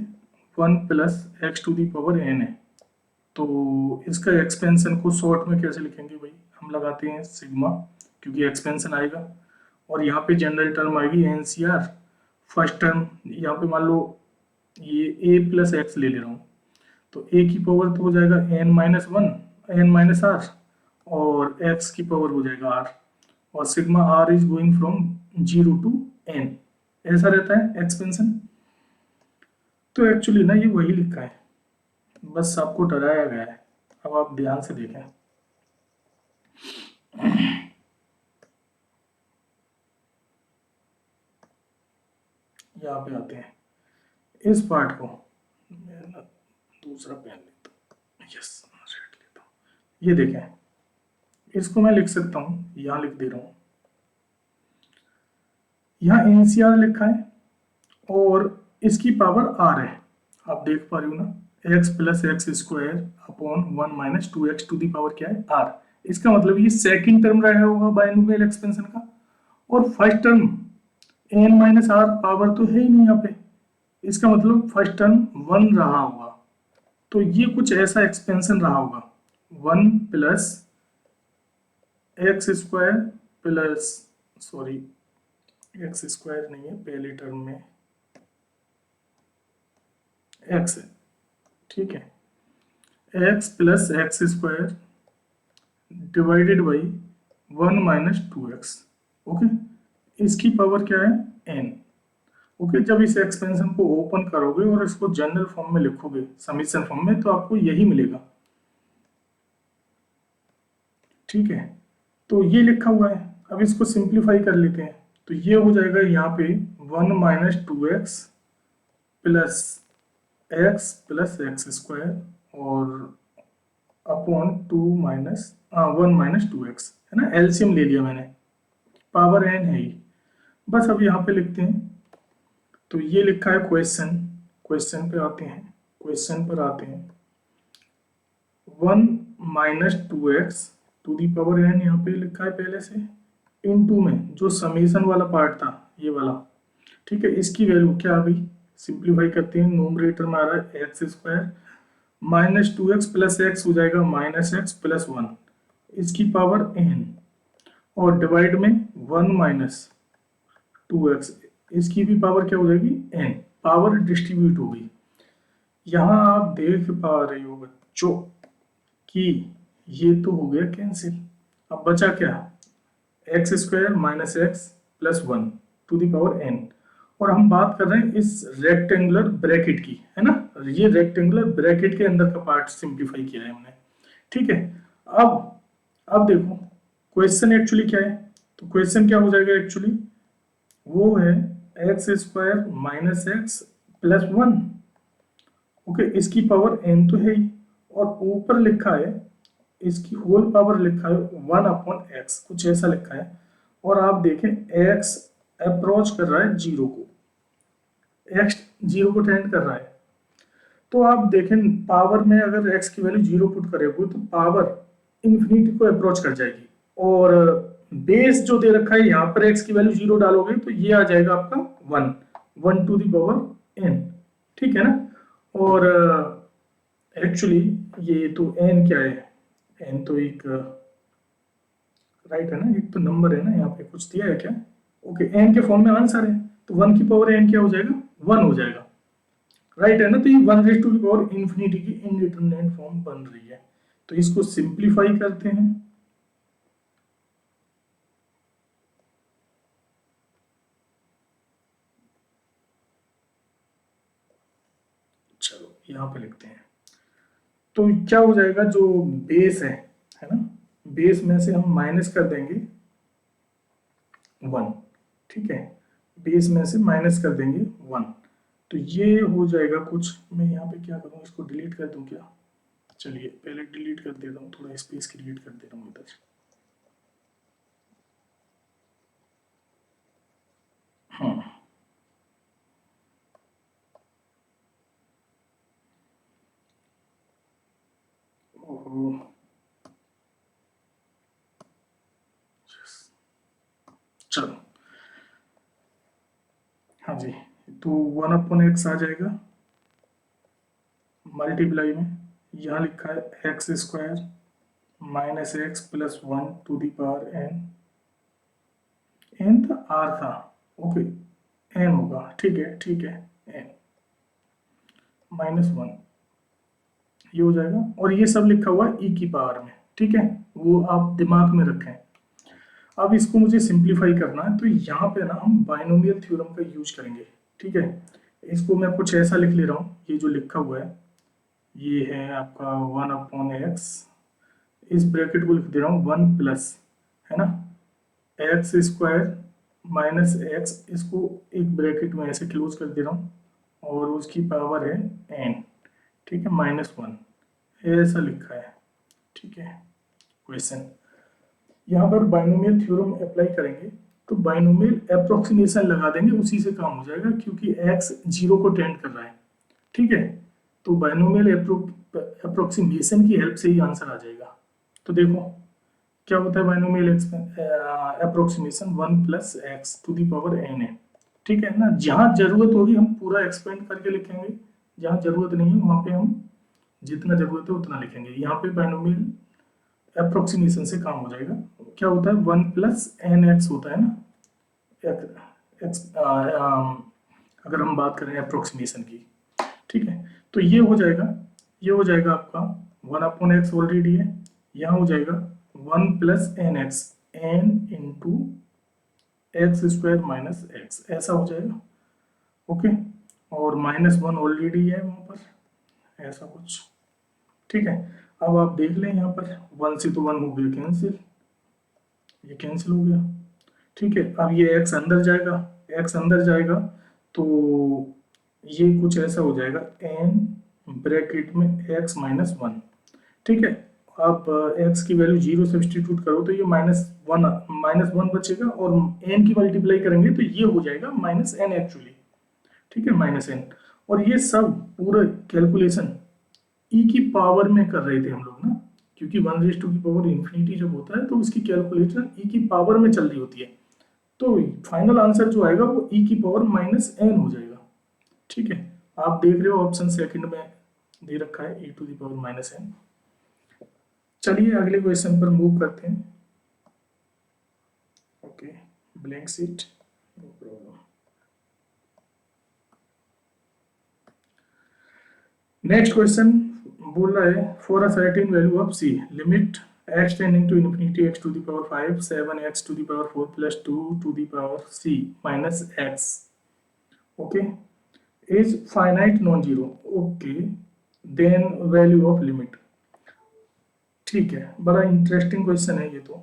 1 + x to the power n है, तो इसका एक्सपेंशन को शॉर्ट में कैसे लिखेंगे भाई, हम लगाते हैं सिग्मा, क्योंकि एक्सपेंशन आएगा और यहाँ पे जनरल टर्म आएगी NCR। फर्स्ट टर्म यहाँ पे मान लो ये a + x ले रहा हूँ, तो a की पावर तो हो जाएगा n-1 n-r, और x की पावर हो जाएगा r, और sigma r is going from 0 to n, ऐसा रहता है एक्सपेंशन। तो एक्चुअली ना ये वही लिखा है, बस आपको डराया गया है। अब आप ध्यान से देखें, यहाँ पे आते हैं, इस पार्ट को मैं ना दूसरा पेन लेता हूँ, यस रेड लेता हूँ। ये देखें, इसको मैं लिख सकता हूँ, यहाँ लिख दे रहा हूँ, यहाँ NCR लिखा है और इसकी पावर r है, आप देख पा रहे हो ना, x + x² upon 1 - 2x to the power क्या है, r। इसका मतलब ये सेकंड टर्म रहा होगा बाइनोमियल एक्सपेंशन का, और फर्स्ट टर्म n-r पावर तो है ही नहीं यहाँ पे, इसका मतलब फर्स्ट टर्म 1 रहा होगा। तो ये कुछ ऐसा एक्सपेंशन रहा होगा, 1 + x² प्लस, सॉरी x² नहीं है, पहले टर्म में x है, ठीक है, x + x² divided by 1 - 2x। Okay, इसकी पावर क्या है, n। ओके, जब इस एक्सपेंशन को ओपन करोगे और इसको जनरल फॉर्म में लिखोगे, समीशन फॉर्म में, तो आपको यही मिलेगा। ठीक है, तो ये लिखा हुआ है, अब इसको सिंप्लीफाई कर लेते हैं, तो ये हो जाएगा यहाँ पे 1 - 2x प्लस x + x² और अपॉन 2 - 1 माइनस 2x है ना, एलसीएम ले लिया मैंने, पावर n है ही। बस अब यहाँ पे लिखते हैं, तो ये लिखा है क्वेश्चन, क्वेश्चन पे आते हैं, क्वेश्चन पर आते हैं, 1 minus 2x to the power n यहाँ पे लिखा है पहले से, इनटू में जो समेशन वाला पार्ट था ये वाला, ठीक है, इसकी वैल्यू क्या आ गई, सिंप्लीफाई करते हैं, नोमरेटर में आ रहा है X square minus 2x plus x हो जाएगा माइनस एक्स प्लस 1, इसकी पावर n, और डिवाइड में 1 माइनस 2x, इसकी भी पावर क्या हो जाएगी n, पावर डिस्ट्रीब्यूट हो गई। यहाँ आप देख पा रहे हो बच्चों कि ये तो हो गया कैंसिल, अब बचा क्या, X square minus X plus 1 to the power n, और हम बात कर रहे हैं इस रेक्टेंगुलर ब्रैकेट की, है ना, ये रेक्टेंगुलर ब्रैकेट के अंदर का पार्ट सिंप्लीफाई किया है हमने, ठीक है। अब देखो क्वेश्चन एक्चुअली क्या है, तो क्वेश्चन क्या हो जाएगा एक्चुअली, वो है X square minus X plus 1, okay, इसकी पावर n तो है ही, और ऊपर लिखा है इसकी होल पावर लिखा है 1 अपॉन एक्स, कुछ ऐसा लिखा है, और आप देखें x अप्रोच कर रहा है जीरो को, x जीरो को टेंड कर रहा है, तो आप देखें पावर में अगर x की वैल्यू जीरो पुट करेंगे तो पावर इंफिनिटी को अप्रोच कर जाएगी, और बेस जो दे रखा है यहाँ पर x की वैल्यू जीरो डालोगे तो ये आ जाएगा आपका 1 टू दी पावर n, ठीक है ना, और एक्चुअली ये तो n क्या है, n तो एक राइट है ना, एक तो नंबर है ना, यहाँ पे कुछ दिया है क्या, ओके, n के फॉर्म में आंसर है, तो 1 की पावर n क्या हो जाएगा 1 हो जाएगा, राइट है ना, तो ये 1 raise to the power infinity की इनडिटरमिनेट फॉर्म बन रही है, तो इसको सिंप्लीफाई करते हैं, चलो यहाँ पे लिखते हैं, तो क्या हो जाएगा, जो बेस है ना, बेस में से हम माइनस कर देंगे 1, ठीक है, बेस में से माइनस कर देंगे 1, तो ये हो जाएगा कुछ, मैं यहाँ पे क्या करूँ, इसको डिलीट कर दूँ क्या, चलिए पहले डिलीट कर देता हूँ, थोड़ा स्पेस क्रिएट कर देता हूँ इधर, हाँ, ओहो, चलो, हाँ जी, तो 1 अपॉन एक्स आ जाएगा, मल्टीप्लाई में यहाँ लिखा है X square minus X plus 1 to the power n था, r था, ओके, n होगा, ठीक है ठीक है, n माइनस 1, ये हो जाएगा, और ये सब लिखा हुआ है e की पावर में, ठीक है, वो आप दिमाग में रखें। अब इसको मुझे सिंप्लीफाई करना है, तो यहाँ पे ना हम बाइनोमियल थ्योरम का यूज करेंगे, ठीक है, इसको मैं कुछ ऐसा लिख ले रहा हूँ, ये जो लिखा हुआ है ये है आपका 1 अपॉन एक्स, इस ब्रैकेट को लिख दे रहा हूँ 1 प्लस, है ना, एक्स स्क्वायर माइनस एक्स, इसको एक ब्रैकेट में ऐसे क्लोज कर दे रहा हूँ, और उसकी पावर है n, ठीक है, माइनस 1, ऐसा लिखा है, ठीक है। क्वेश्चन यहाँ पर बाइनोमियल थ्योरम अप्लाई करेंगे, तो बाइनोमियल अप्रोक्सीमेशन लगा देंगे, उसी से काम हो जाएगा, क्योंकि x जीरो को टेंड कर रहा है, ठीक है, तो बाइनोमियल अप्रोक्सीमेशन की हेल्प से ही आंसर आ जाएगा। तो देखो क्या होता है, binomial approximation 1 plus X to the power n है, ठीक है ना, जहाँ जरूरत होगी हम पूरा एक्सपेंड करके लिखेंगे, जहाँ जरूरत नहीं है वहाँ पे हम जितना जरूरत है उतना लिखेंगे, यहाँ पे बाइनोमियल अप्रोक्सीमेशन से काम हो जाएगा। क्या होता है 1 प्लस एन एक्स होता है ना, एक्स, अगर हम बात करें अप्रोक्सीमेशन की, ठीक है, तो ये हो जाएगा, ये हो जाएगा आपका 1 अपॉन एक्स ऑलरेडी है, यहाँ हो जाएगा 1 plus N X, N into X square minus x, ऐसा हो जाएगा, ओके, और माइनस 1 ऑलरेडी है वहाँ पर, ऐसा कुछ, ठीक है। अब आप देख लें यहाँ पर 1 से तो 1 हो गया कैंसिल, ये कैंसिल हो गया, ठीक है। अब ये x अंदर जाएगा, x अंदर जाएगा तो ये कुछ ऐसा हो जाएगा n ब्रैकेट में x माइनस 1, ठीक है, आप x की वैल्यू 0 सब्सटीट्यूट करो तो ये -1 बचेगा, और n की मल्टीप्लाई करेंगे तो ये हो जाएगा -n एक्चुअली, ठीक है, -n। और ये सब पूरा कैलकुलेशन e की पावर में कर रहे थे हम लोग ना, क्योंकि 1 की पावर इंफिनिटी जब होता है तो उसकी कैलकुलेशन e की पावर में चल रही होती है, तो फाइनल आंसर जो आएगा वो e की पावर -n हो जाएगा, ठीक है। आप देख रहे हो ऑप्शन सेकंड में दे रखा है e to the power -n। चलिए अगले क्वेश्चन पर मूव करते हैं। Okay, blank sheet, no problem. Next question बोल रहा है for a certain value of c limit x tending to infinity x to the power 5 7x to the power 4 plus 2 to the power c minus x, okay, is finite non zero, okay, then value of limit. ठीक है, बड़ा इंटरेस्टिंग क्वेश्चन है ये तो।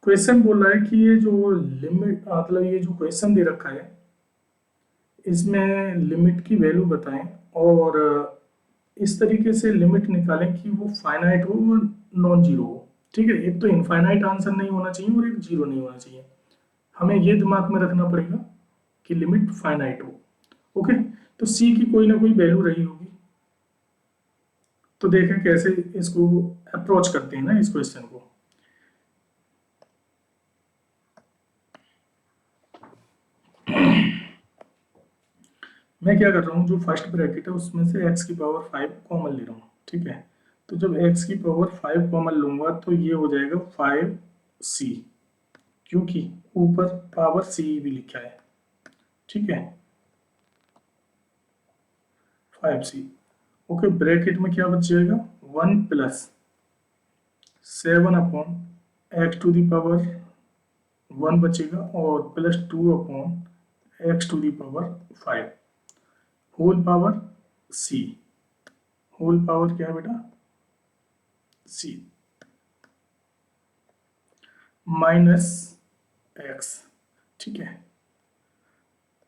क्वेश्चन बोल रहा है कि ये जो लिमिट, मतलब ये जो क्वेश्चन दे रखा है इसमें लिमिट की वैल्यू बताएं और इस तरीके से लिमिट निकालें कि वो फाइनाइट हो और नॉन जीरो हो, ठीक है। एक तो इनफाइनाइट आंसर नहीं होना चाहिए और एक जीरो नहीं होना चाहिए, हमें ये दिमाग में रखना पड़ेगा कि लिमिट फाइनाइट हो, ओके। तो सी की कोई ना कोई वैल्यू रही होगी, तो देखें कैसे इसको अप्रोच करते हैं ना इस क्वेश्चन को। मैं क्या कर रहा हूँ, जो फर्स्ट ब्रैकेट है उसमें से x की पावर 5 कॉमन ले रहा हूँ, ठीक है। तो जब x की पावर 5 कॉमन लूंगा तो ये हो जाएगा 5c, क्योंकि ऊपर पावर c भी लिखा है, ठीक है, 5c। ओके, ब्रैकेट में क्या बच जाएगा 1 plus 7 upon x to the power 1 बचेगा और plus 2 upon x to the power 5 whole power c, whole power क्या है बेटा c माइनस x, ठीक है।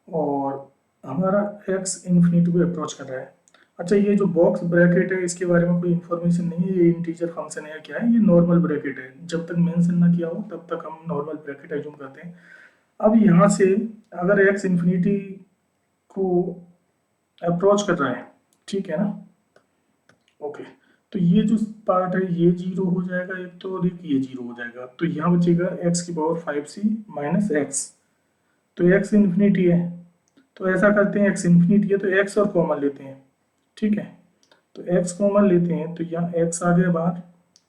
और हमारा x इन्फिनिटी को अप्रोच कर रहा है। अच्छा, ये जो बॉक्स ब्रैकेट है इसके बारे में कोई इन्फॉर्मेशन नहीं है, ये इंटीजर फंक्शन है या क्या है, ये नॉर्मल ब्रैकेट है, जब तक मेंशन ना किया हो तब तक हम नॉर्मल ब्रैकेट एज्यूम करते हैं। अब यहाँ से अगर x इन्फिनिटी को अप्रोच कर रहा है, ठीक है ना, ओके, तो ये जो पार्ट है ये जीरो हो जाएगा एक तो, और एक ये जीरो हो जाएगा, तो यहाँ बचेगा x की पावर 5c माइनस x, तो x इन्फिनिटी है, तो ऐसा करते हैं x इन्फिनिटी है तो x और कॉमन लेते हैं, ठीक है। तो x कॉमन लेते हैं तो यहाँ x आ गया बाहर,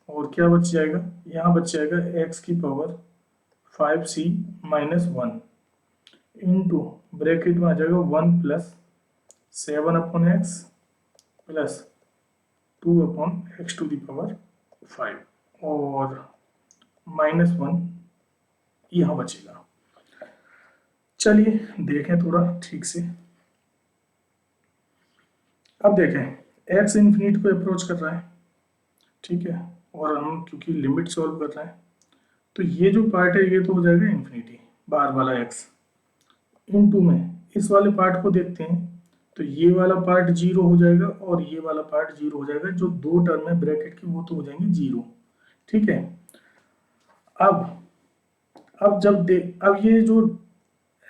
और क्या बच जाएगा, यहाँ बच जाएगा x की power 5c minus 1 into bracket में आ जाएगा 1 plus 7 upon X plus 2 upon x to the power 5 और -1 यहाँ बचेगा। चलिए देखें थोड़ा ठीक से। अब देखें x इन्फिनिटी को अप्रोच कर रहा है, ठीक है, और हम क्योंकि लिमिट सॉल्व कर रहे हैं तो ये जो पार्ट है ये तो हो जाएगा इन्फिनिटी बाहर वाला x, इनटू में इस वाले पार्ट को देखते हैं तो ये वाला पार्ट जीरो हो जाएगा और ये वाला पार्ट जीरो हो जाएगा, जो दो टर्म है ब्रैकेट की वो तो हो जाएंगे जीरो, ठीक है। अब अब ये जो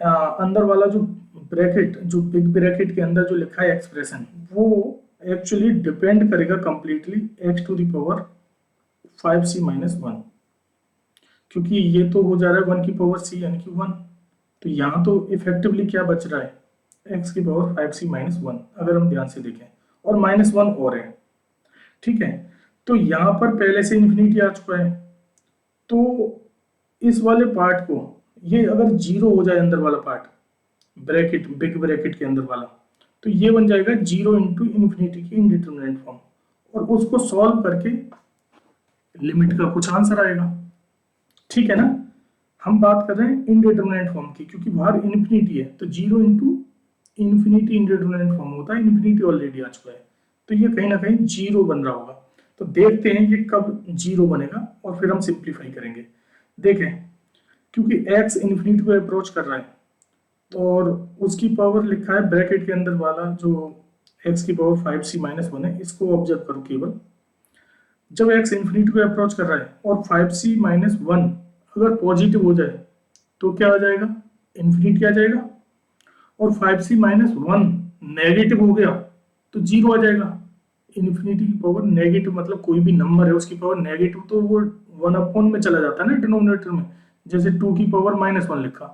अंदर वाला जो ब्रैकेट, जो बिग ब्रैकेट के अंदर जो लिखा है एक्सप्रेशन, वो एक्चुअली डिपेंड करेगा completely x to the power 5c minus 1, क्योंकि ये तो हो जा रहा है 1 की पावर c यानी कि 1, तो यहाँ तो इफेक्टिवली क्या बच रहा है x की पावर 5c माइनस 1, अगर हम ध्यान से देखें, और -1 और है, ठीक है। तो यहाँ पर पहले से इन्फिनिटी आ चुका है, तो इस वाले पार्ट को, ये अगर जीरो हो जाए अंदर वाला पार्ट ब्रैकेट, बिग ब्रैकेट के अंदर वाला, तो ये बन जाएगा जीरो इंटू इन्फिनिटी की इनडिटरमिनेट फॉर्म, और उसको सॉल्व करके लिमिट का कुछ आंसर आएगा, ठीक है ना। हम बात कर रहे हैं इनडिटरमिनेट फॉर्म की, क्योंकि बाहर इन्फिनिटी है तो zero into infinity indeterminate form होता है, इन्फिनिटी ऑलरेडी आ चुका है, तो ये कहीं ना कहीं जीरो बन रहा होगा। तो देखते हैं ये कब जीरो बनेगा और फिर हम सिंप्लीफाई करेंगे। देखें, क्योंकि x इन्फिनिटी को अप्रोच कर रहा है तो, और उसकी पावर लिखा है ब्रैकेट के अंदर वाला जो एक्स की पावर 5c-1 है, इसको ऑब्जर्व करो केवल। जब x इन्फिनिटी को अप्रोच कर रहा है और 5c-1 अगर पॉजिटिव हो जाए तो क्या आ जाएगा, इन्फिनिटी आ जाएगा। और 5c-1 नेगेटिव हो गया तो जीरो आ जाएगा। इन्फिनिटी की पावर नेगेटिव मतलब कोई भी नंबर है उसकी पावर नेगेटिव तो वो 1 में चला जाता है ना डिनोमिनेटर में। जैसे 2 की पावर -1 लिखा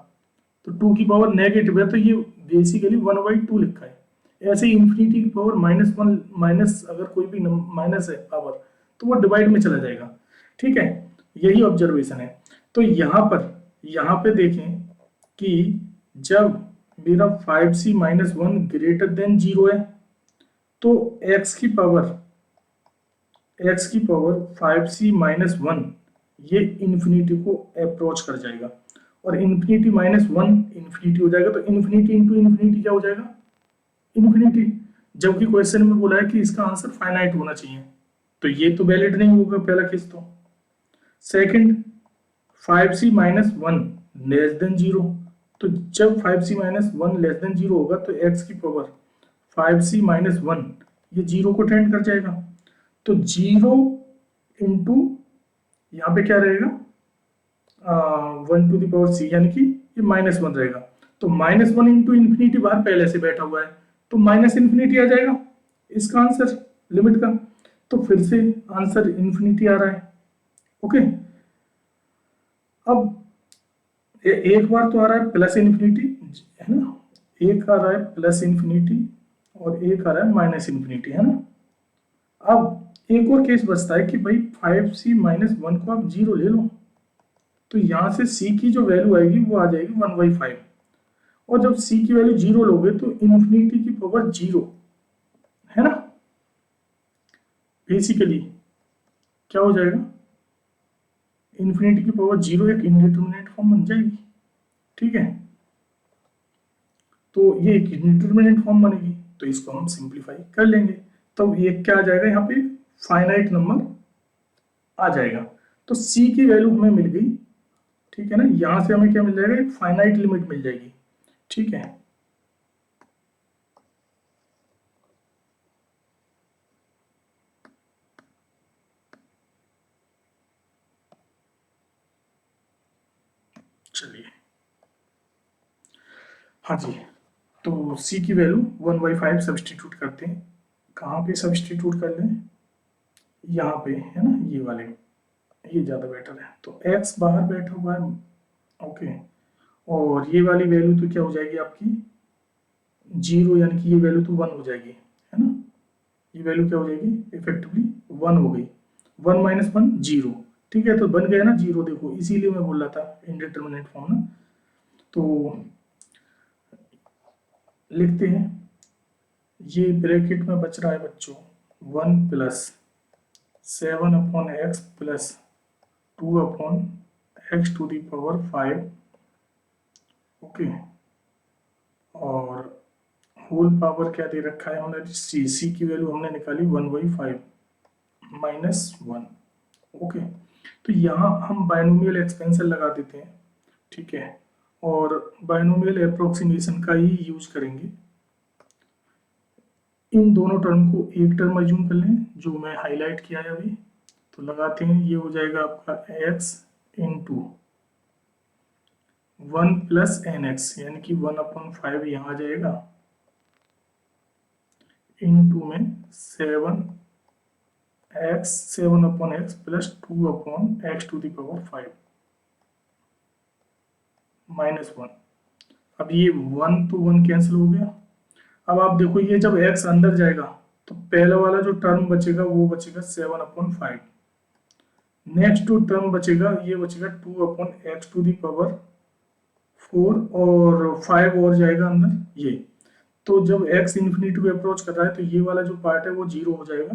तो 2 की पावर नेगेटिव है तो ये बेसिकली 1/2 लिखा है। ऐसे ही इन्फिनिटी की पावर -1 माइनस अगर कोई भी माइनस है पावर तो वो डिवाइड में चला जाएगा। ठीक है, यही ऑब्जर्वेशन है। तो यहाँ पे देखें कि जब मेरा 5c-1 ग्रेटर देन 0 है तो x की पावर 5c-1 ये इन्फिनिटी को अप्रोच कर जाएगा और इन्फिनिटी -1 इन्फिनिटी हो जाएगा। तो इन्फिनिटी इंटू इन्फिनिटी क्या हो जाएगा, इन्फिनिटी। जबकि क्वेश्चन में बोला है कि इसका आंसर फाइनाइट होना चाहिए, तो ये तो वैलिड नहीं होगा पहला केस। तो सेकंड 5c-1 लेस देन 0, तो जब 5c-1 लेस देन 0 होगा तो x की पावर 5c-1 ये 0 को टेंड कर जाएगा। तो 0 इंटू यहाँ पे क्या रहेगा 1 टू द पावर c, यानी कि ये -1 रहेगा। तो -1 इंटू इन्फिनिटी बाहर पहले से बैठा हुआ है तो माइनस इन्फिनिटी आ जाएगा इसका आंसर लिमिट का। तो फिर से आंसर इन्फिनिटी आ रहा है। ओके, अब एक बार तो आ रहा है प्लस इन्फिनिटी, है ना, एक आ रहा है प्लस इन्फिनिटी और एक आ रहा है माइनस इन्फिनिटी, है ना। अब एक और केस बचता है कि भाई 5c-1 को आप 0 ले लो तो यहां से c की जो वैल्यू आएगी वो आ जाएगी 1/5 और जब c की वैल्यू 0 लोगे तो इन्फिनिटी की पावर 0, है ना। बेसिकली क्या हो जाएगा, इन्फिनिटी की पावर 0 एक इंडिटरमिनेट फॉर्म बन जाएगी। ठीक है, तो ये एक इंडिटरमिनेट फॉर्म बनेगी तो इसको हम सिंप्लीफाई कर लेंगे। तो ये क्या आ जाएगा, यहाँ पे फाइनाइट नंबर आ जाएगा। तो c की वैल्यू हमें मिल गई। ठीक है ना, यहां से हमें क्या मिल जाएगा, एक फाइनाइट लिमिट मिल जाएगी। ठीक है, चलिए, हाँ जी, तो c की वैल्यू 1/5 सब्सटीट्यूट करते हैं। कहाँ पे सब्सटीट्यूट कर लें, यहाँ पे, है ना, ये वाले, ये ज़्यादा बेटर है। तो x बाहर बैठा हुआ है, ओके, और ये वाली वैल्यू तो क्या हो जाएगी आपकी 0, यानी कि ये वैल्यू तो 1 हो जाएगी, है ना। ये वैल्यू क्या हो जाएगी, इफेक्टिवली 1 हो गई। 1 - 1 0, ठीक है, तो बन गया ना 0। देखो इसीलिए मैं बोल रहा था इंडिटरमिनेट फॉर्म ना। तो लिखते हैं, ये ब्रैकेट में बच रहा है बच्चों 1 + 7/x + 2/x⁵, ओके, और होल पावर क्या दे रखा है हमने, सी की वैल्यू हमने निकाली 1/5 -1। ओके, तो यहाँ हम बायनोमियल एक्सपेंशन लगा देते हैं। ठीक है, और बायनोमियल अप्रोक्सीमेशन का ही यूज करेंगे। इन दोनों टर्म को एक टर्म अज्यूम कर लें जो मैं हाईलाइट किया है अभी। तो लगाते हैं, ये हो जाएगा आपका x × 1 + nx, यानी कि 1/5 यहाँ आ जाएगा, इनटू में 7/x + 2/x⁵ -1। अब ये 1 तो 1 कैंसिल हो गया। अब आप देखो ये जब x अंदर जाएगा तो पहला वाला जो टर्म बचेगा वो बचेगा 7/5। नेक्स्ट जो टर्म बचेगा ये बचेगा 2/x⁴ और 5 और जाएगा अंदर ये। तो जब x इन्फिनिटी को अप्रोच कर रहा है तो ये वाला जो पार्ट है वो 0 हो जाएगा,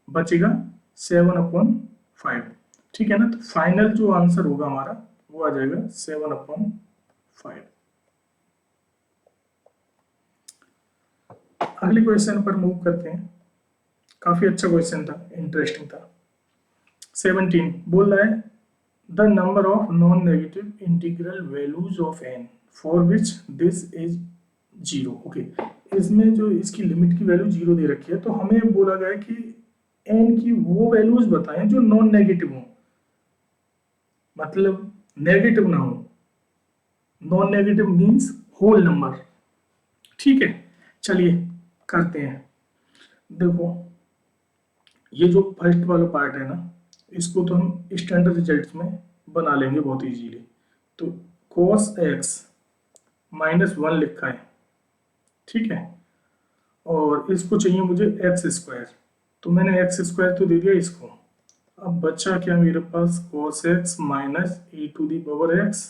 बचेगा 7/5। ठीक है ना, तो फाइनल जो आंसर होगा हमारा वो आ जाएगा 7/5। अगले क्वेश्चन पर मूव करते हैं। काफी अच्छा क्वेश्चन था, इंटरेस्टिंग था। 17 बोल रहा है the number of non negative integral values of n for which this is 0। Okay, इसमें जो इसकी लिमिट की वैल्यू 0 दे रखी है, तो हमें बोला गया है कि n की वो वैल्यूज बताएं जो नॉन नेगेटिव हो, मतलब नेगेटिव ना हो। Non negative means whole number. ठीक है, चलिए करते हैं। देखो, ये जो फर्स्ट वाला पार्ट है ना, इसको तो हम स्टैंडर्ड रिजल्ट्स में बना लेंगे बहुत इजीली। तो cos x -1 लिखा है, ठीक है, और इसको चाहिए मुझे एक्स स्क्वायर, तो मैंने एक्स स्क्वायर तो दे दिया इसको। अब बचा क्या मेरे पास, cos x minus e to the power x,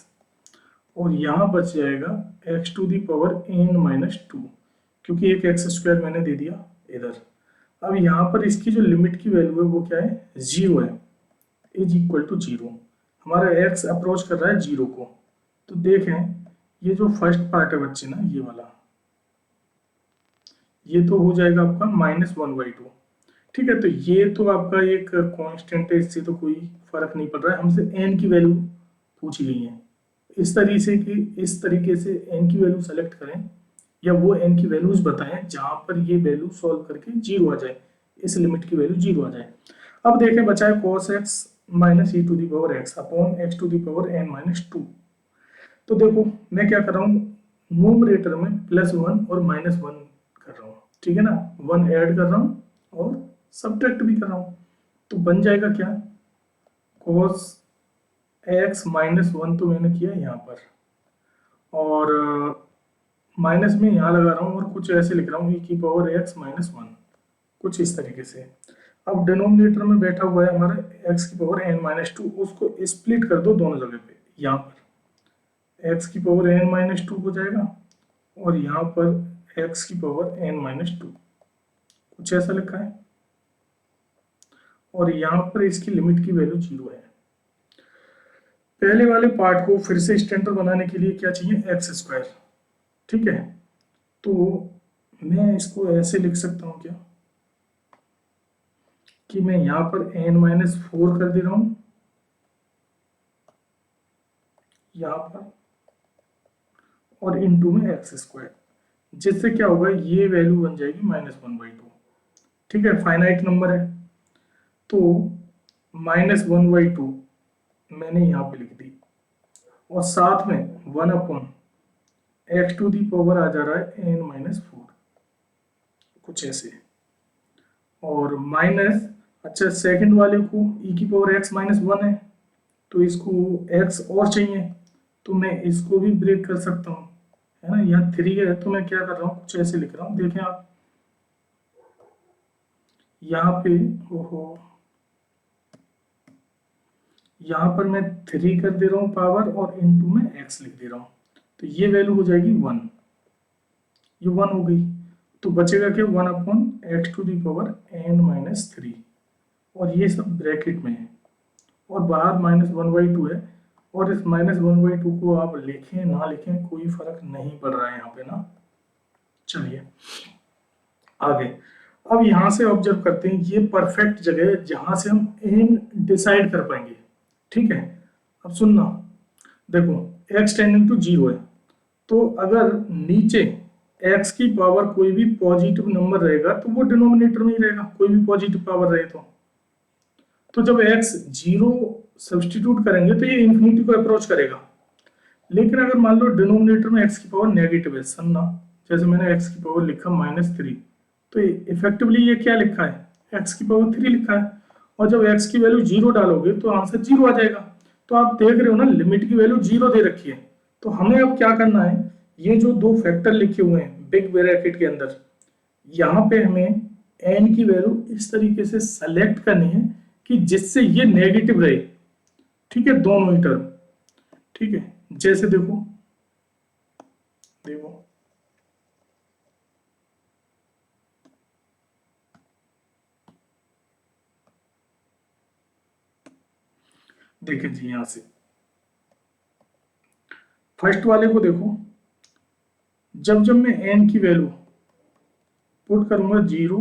और यहाँ बच जाएगा x to the power n-2, क्योंकि एक एक्स स्क्वायर मैंने दे दिया इधर। अब यहाँ पर इसकी जो लिमिट की वैल्यू है वो क्या है, 0 है, इज इक्वल टू 0। हमारा x अप्रोच कर रहा है 0 को। तो देखें, ये जो फर्स्ट पार्ट है बच्चे ना, ये वाला, ये तो हो जाएगा आपका -1/2। ठीक है, तो ये तो आपका एक कांस्टेंट है, इससे तो कोई फर्क नहीं पड़ रहा है। हमसे n की वैल्यू पूछी गई है, इस तरीके से n की वैल्यू सेलेक्ट करें, या वो n की वैल्यूज बताएं जहां पर ये वैल्यू सॉल्व करके 0 आ जाए, इस लिमिट की वैल्यू 0 आ जाए। अब देखें, बचा है cos x minus e to the power x upon x to the power n-2। तो देखो, मैं क्या कर रहा हूँ, न्यूमरेटर में +1 और -1 कर रहा हूँ, ठीक है ना, 1 ऐड कर रहा हूँ और सब्ट्रैक्ट भी कर रहा हूँ। तो बन जाएगा क्या, cos x -1 तो मैंने किया यहाँ पर, और माइनस में यहाँ लगा रहा हूँ, और कुछ ऐसे लिख रहा हूँ e की पावर x -1, कुछ इस तरीके से। अब डिनोमिनेटर में बैठा हुआ है हमारा x की पावर n-2, उसको स्प्लिट कर दो दोनों जगह पे। यहाँ पर x की पावर n-2 हो जाएगा, और यहाँ पर x की पावर n-2, कुछ ऐसा लिखा है, और यहाँ पर इसकी लिमिट की वैल्यू 0 है। पहले वाले पार्ट को फिर से स्टैंडर्ड बनाने के लिए क्या चाहिए, एक्स स्क्वायर। ठीक है, तो मैं इसको ऐसे लिख सकता हूँ क्या, कि मैं यहाँ पर n-4 कर दे रहा हूँ यहाँ पर, और इनटू में एक्स स्क्वायर, जिससे क्या होगा, ये वैल्यू बन जाएगी -1/2। ठीक है, फाइनाइट नंबर है, तो -1/2 मैंने यहाँ पे लिख दी, और साथ में 1 upon x to the power आ जा रहा है n-4, कुछ ऐसे, और माइनस, अच्छा सेकंड वाले को e की पावर x -1 है, तो इसको x और चाहिए, तो मैं इसको भी ब्रेक कर सकता हूँ, है ना। यहाँ 3 है, तो मैं क्या कर रहा हूँ, कुछ ऐसे लिख रहा हूँ, देखें आप यहाँ पे, ओहो, यहाँ पर मैं 3 कर दे रहा हूँ पावर, और इनटू में x लिख दे रहा हूँ, तो ये वैल्यू हो जाएगी 1, ये 1 हो गई। तो बचेगा क्या, 1 upon x to the power n-3, और ये सब ब्रैकेट में है, और बाहर -1/2 है, और इस -1/2 को आप लिखें ना लिखें कोई फर्क नहीं पड़ रहा है यहाँ पे ना। चलिए आगे, अब यहाँ से ऑब्जर्व करते हैं, ये परफेक्ट जगह है जहां से हम n डिसाइड कर पाएंगे। ठीक है, अब सुनना, देखो x टेंडिंग टू 0 है, तो अगर नीचे x की पावर कोई भी पॉजिटिव नंबर रहेगा तो वो डिनोमिनेटर में ही रहेगा, कोई भी पॉजिटिव पावर रहे तो जब x 0 सब्सटीट्यूट करेंगे तो ये इन्फिनिटी को अप्रोच करेगा। लेकिन अगर मान लो डिनोमिनेटर में x की पावर नेगेटिव है, सुनना, जैसे मैंने x की पावर लिखा -3, तो इफेक्टिवली ये क्या लिखा है, x की पावर 3 लिखा है, और जब x की वैल्यू 0 डालोगे तो आंसर 0 आ जाएगा। तो आप देख रहे हो ना, लिमिट की वैल्यू 0 दे रखी है। तो हमें अब क्या करना है, ये जो दो फैक्टर लिखे हुए हैं बिग ब्रैकेट के अंदर, यहाँ पे हमें n की वैल्यू इस तरीके से सेलेक्ट करनी है कि जिससे ये नेगेटिव रहे। ठीक है, दोनों ही टर्म। ठीक है, जैसे देखो देखो देखें जी, यहां से फर्स्ट वाले को देखो, जब जब मैं n की वैल्यू पुट करूंगा 0,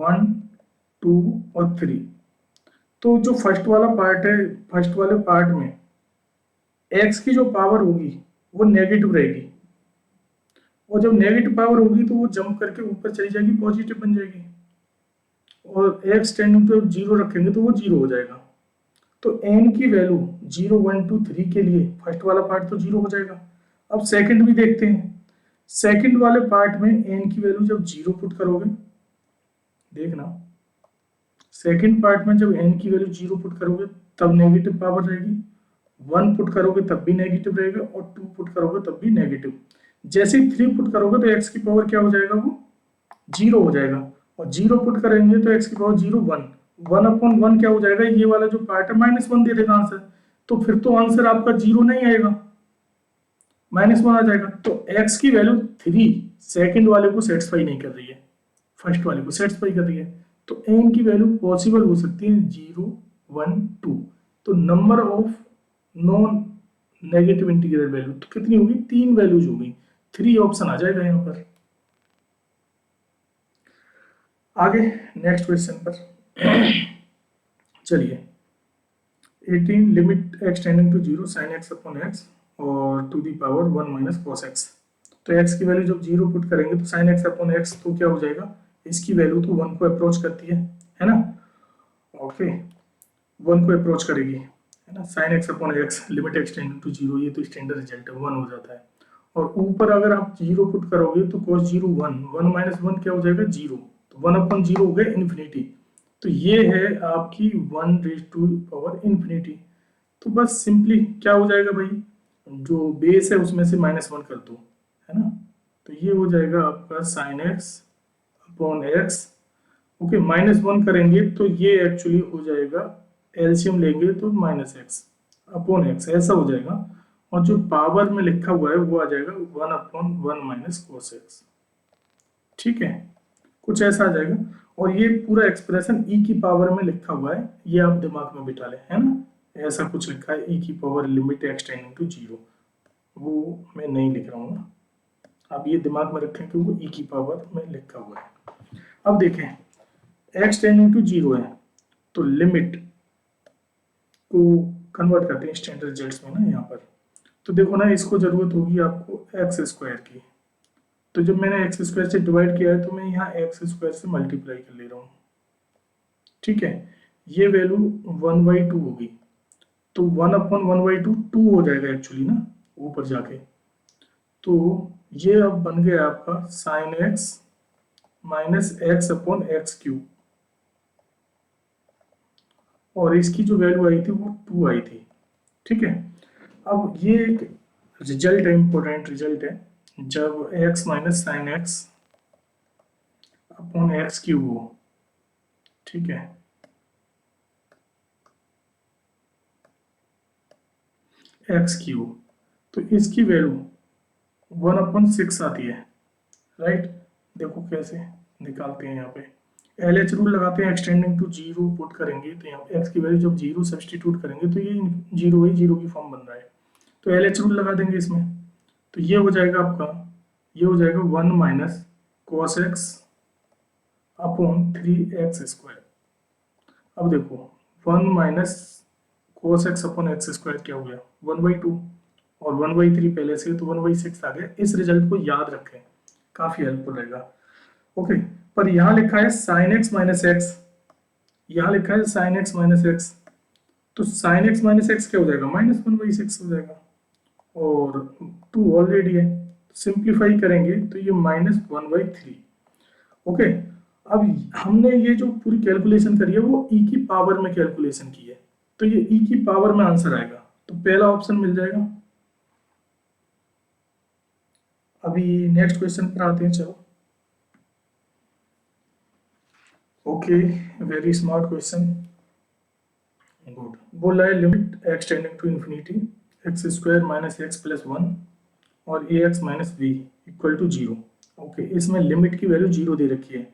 1, 2 और 3, तो जो फर्स्ट वाला पार्ट है, फर्स्ट वाले पार्ट में x की जो पावर होगी वो नेगेटिव रहेगी, और जब नेगेटिव पावर होगी तो वो जंप करके ऊपर चली जाएगी, पॉजिटिव बन जाएगी, और एक्स टेंडिंग टू जीरो रखेंगे तो वो जीरो हो जाएगा। तो n की वैल्यू 0 1 2 3 के लिए फर्स्ट वाला पार्ट तो जीरो हो जाएगा। अब सेकंड भी देखते हैं। सेकंड वाले पार्ट में n की वैल्यू जब जीरो पुट करोगे, देखना सेकंड पार्ट में जब n की वैल्यू जीरो पुट करोगे तब नेगेटिव पावर रहेगी, वन पुट करोगे तब भी नेगेटिव रहेगा, और टू पुट करोगे तब भी नेगेटिव। जैसे ही थ्री पुट करोगे तो एक्स की पावर क्या हो जाएगा, वो जीरो हो जाएगा, और जीरो पुट करेंगे तो एक्स की power zero one, one upon one क्या हो जाएगा, ये वाला जो पार्ट है माइनस वन दे देगा आंसर। तो फिर तो आंसर आपका जीरो नहीं आएगा, माइनस वन आ जाएगा। तो एक्स की वैल्यू थ्री सेकंड वाले को सेटिस्फाई नहीं कर रही है, फर्स्ट वाले को सेटिस्फाई कर रही है। तो एन की वैल्यू पॉसिबल हो सकती है जीरो वन टू। तो number of non negative integral value तो कितनी होगी, तीन वैल्यूज होगी, थ्री ऑप्शन आ जाएगा यहाँ पर। आगे नेक्स्ट क्वेश्चन पर चलिए। 18 limit x tending to zero sine x upon X और to the power 1 minus cos X. तो एक्स की वैल्यू जब जीरो पुट करेंगे तो साइन एक्स अपॉन एक्स तो क्या हो जाएगा, इसकी वैल्यू तो वन को अप्रोच करती है ना, ओके, वन को अप्रोच करेगी, है ना। Sine x upon x limit x tending to zero, ये तो स्टैंडर्ड रिजल्ट है, वन हो जाता है। और ऊपर अगर आप जीरो पुट करोगे तो cos zero one, one minus one क्या हो जाएगा, जीरो, तो वन अपॉन जीरो हो गया इन्फिनिटी। तो ये है आपकी one raise to power infinity. तो बस सिंपली क्या हो जाएगा भाई, जो बेस है उसमें से माइनस वन कर दो, है ना। तो ये हो जाएगा आपका sine x upon x, okay, minus one करेंगे तो ये एक्चुअली हो जाएगा, एलसीएम लेंगे तो माइनस एक्स अपॉन एक्स ऐसा हो जाएगा, और जो पावर में लिखा हुआ है वो आ जाएगा one upon one minus cos x, ठीक है, कुछ ऐसा आ जाएगा। और ये पूरा एक्सप्रेशन ई की पावर में लिखा हुआ है, ये आप दिमाग में बिठा लें, है ना, ऐसा कुछ लिखा है ई की power limit x tending to zero, वो मैं नहीं लिख रहा हूँ ना, आप ये दिमाग में रखें कि वो ई की पावर में लिखा हुआ है। अब देखें एक्स टेंडिंग टू जीरो है तो लिमिट को कन्वर्ट करते हैं स्टैंडर्ड रिजल्ट्स में ना यहाँ पर। तो देखो ना, इसको जरूरत होगी आपको एक्स स्क्वायर की, तो जब मैंने एक्स स्क्वायर से डिवाइड किया है तो मैं यहाँ एक्स स्क्वायर से मल्टीप्लाई कर ले रहा हूँ, ठीक है। ये वैल्यू वन बाई टू होगी, तो one upon one by two two हो जाएगा एक्चुअली ना ऊपर जाके। तो ये अब बन गया आपका sign X minus x upon x cube, और इसकी जो वैल्यू आई थी वो टू आई थी, ठीक है। अब ये एक रिजल्ट है, इंपॉर्टेंट रिजल्ट है, जब x minus sine x upon x cube हो, ठीक है, एक्स क्यूब, तो इसकी वैल्यू वन अपॉन सिक्स आती है, राइट। देखो कैसे निकालते हैं, यहाँ पे एल एच रूल लगाते हैं, एक्सटेंडिंग टू जीरो पुट करेंगे तो यहाँ एक्स की वैल्यू जब जीरो सब्सटीट्यूट करेंगे तो ये जीरो ही जीरो की फॉर्म बन रहा है, तो एल एच रूल लगा देंगे इसमें। तो ये हो जाएगा आपका, ये हो जाएगा one minus cos x upon three x square. अब देखो one minus cos x upon x square क्या हो गया, वन बाई टू, और वन बाई थ्री पहले से तो वन बाई सिक्स आ गया। इस रिजल्ट को याद रखें, काफी हेल्पफुल रहेगा, ओके। पर यहाँ लिखा है साइन एक्स माइनस एक्स, यहाँ लिखा है साइन एक्स माइनस एक्स, तो साइन एक्स माइनस एक्स क्या हो जाएगा, माइनस वन बाई सिक्स हो जाएगा, और टू ऑलरेडी है, सिंप्लीफाई करेंगे तो ये minus one by three, okay. अब हमने ये जो पूरी कैलकुलेशन करी है वो ई की पावर में कैलकुलेशन की है, तो ये ई की पावर में आंसर आएगा, तो पहला ऑप्शन मिल जाएगा। अभी नेक्स्ट क्वेश्चन पर आते हैं, चलो। Okay, very smart question, good. बोला है limit x tending to infinity X square minus X plus one और A x minus B equal to zero, okay. इसमें लिमिट की वैल्यू जीरो दे रखी है,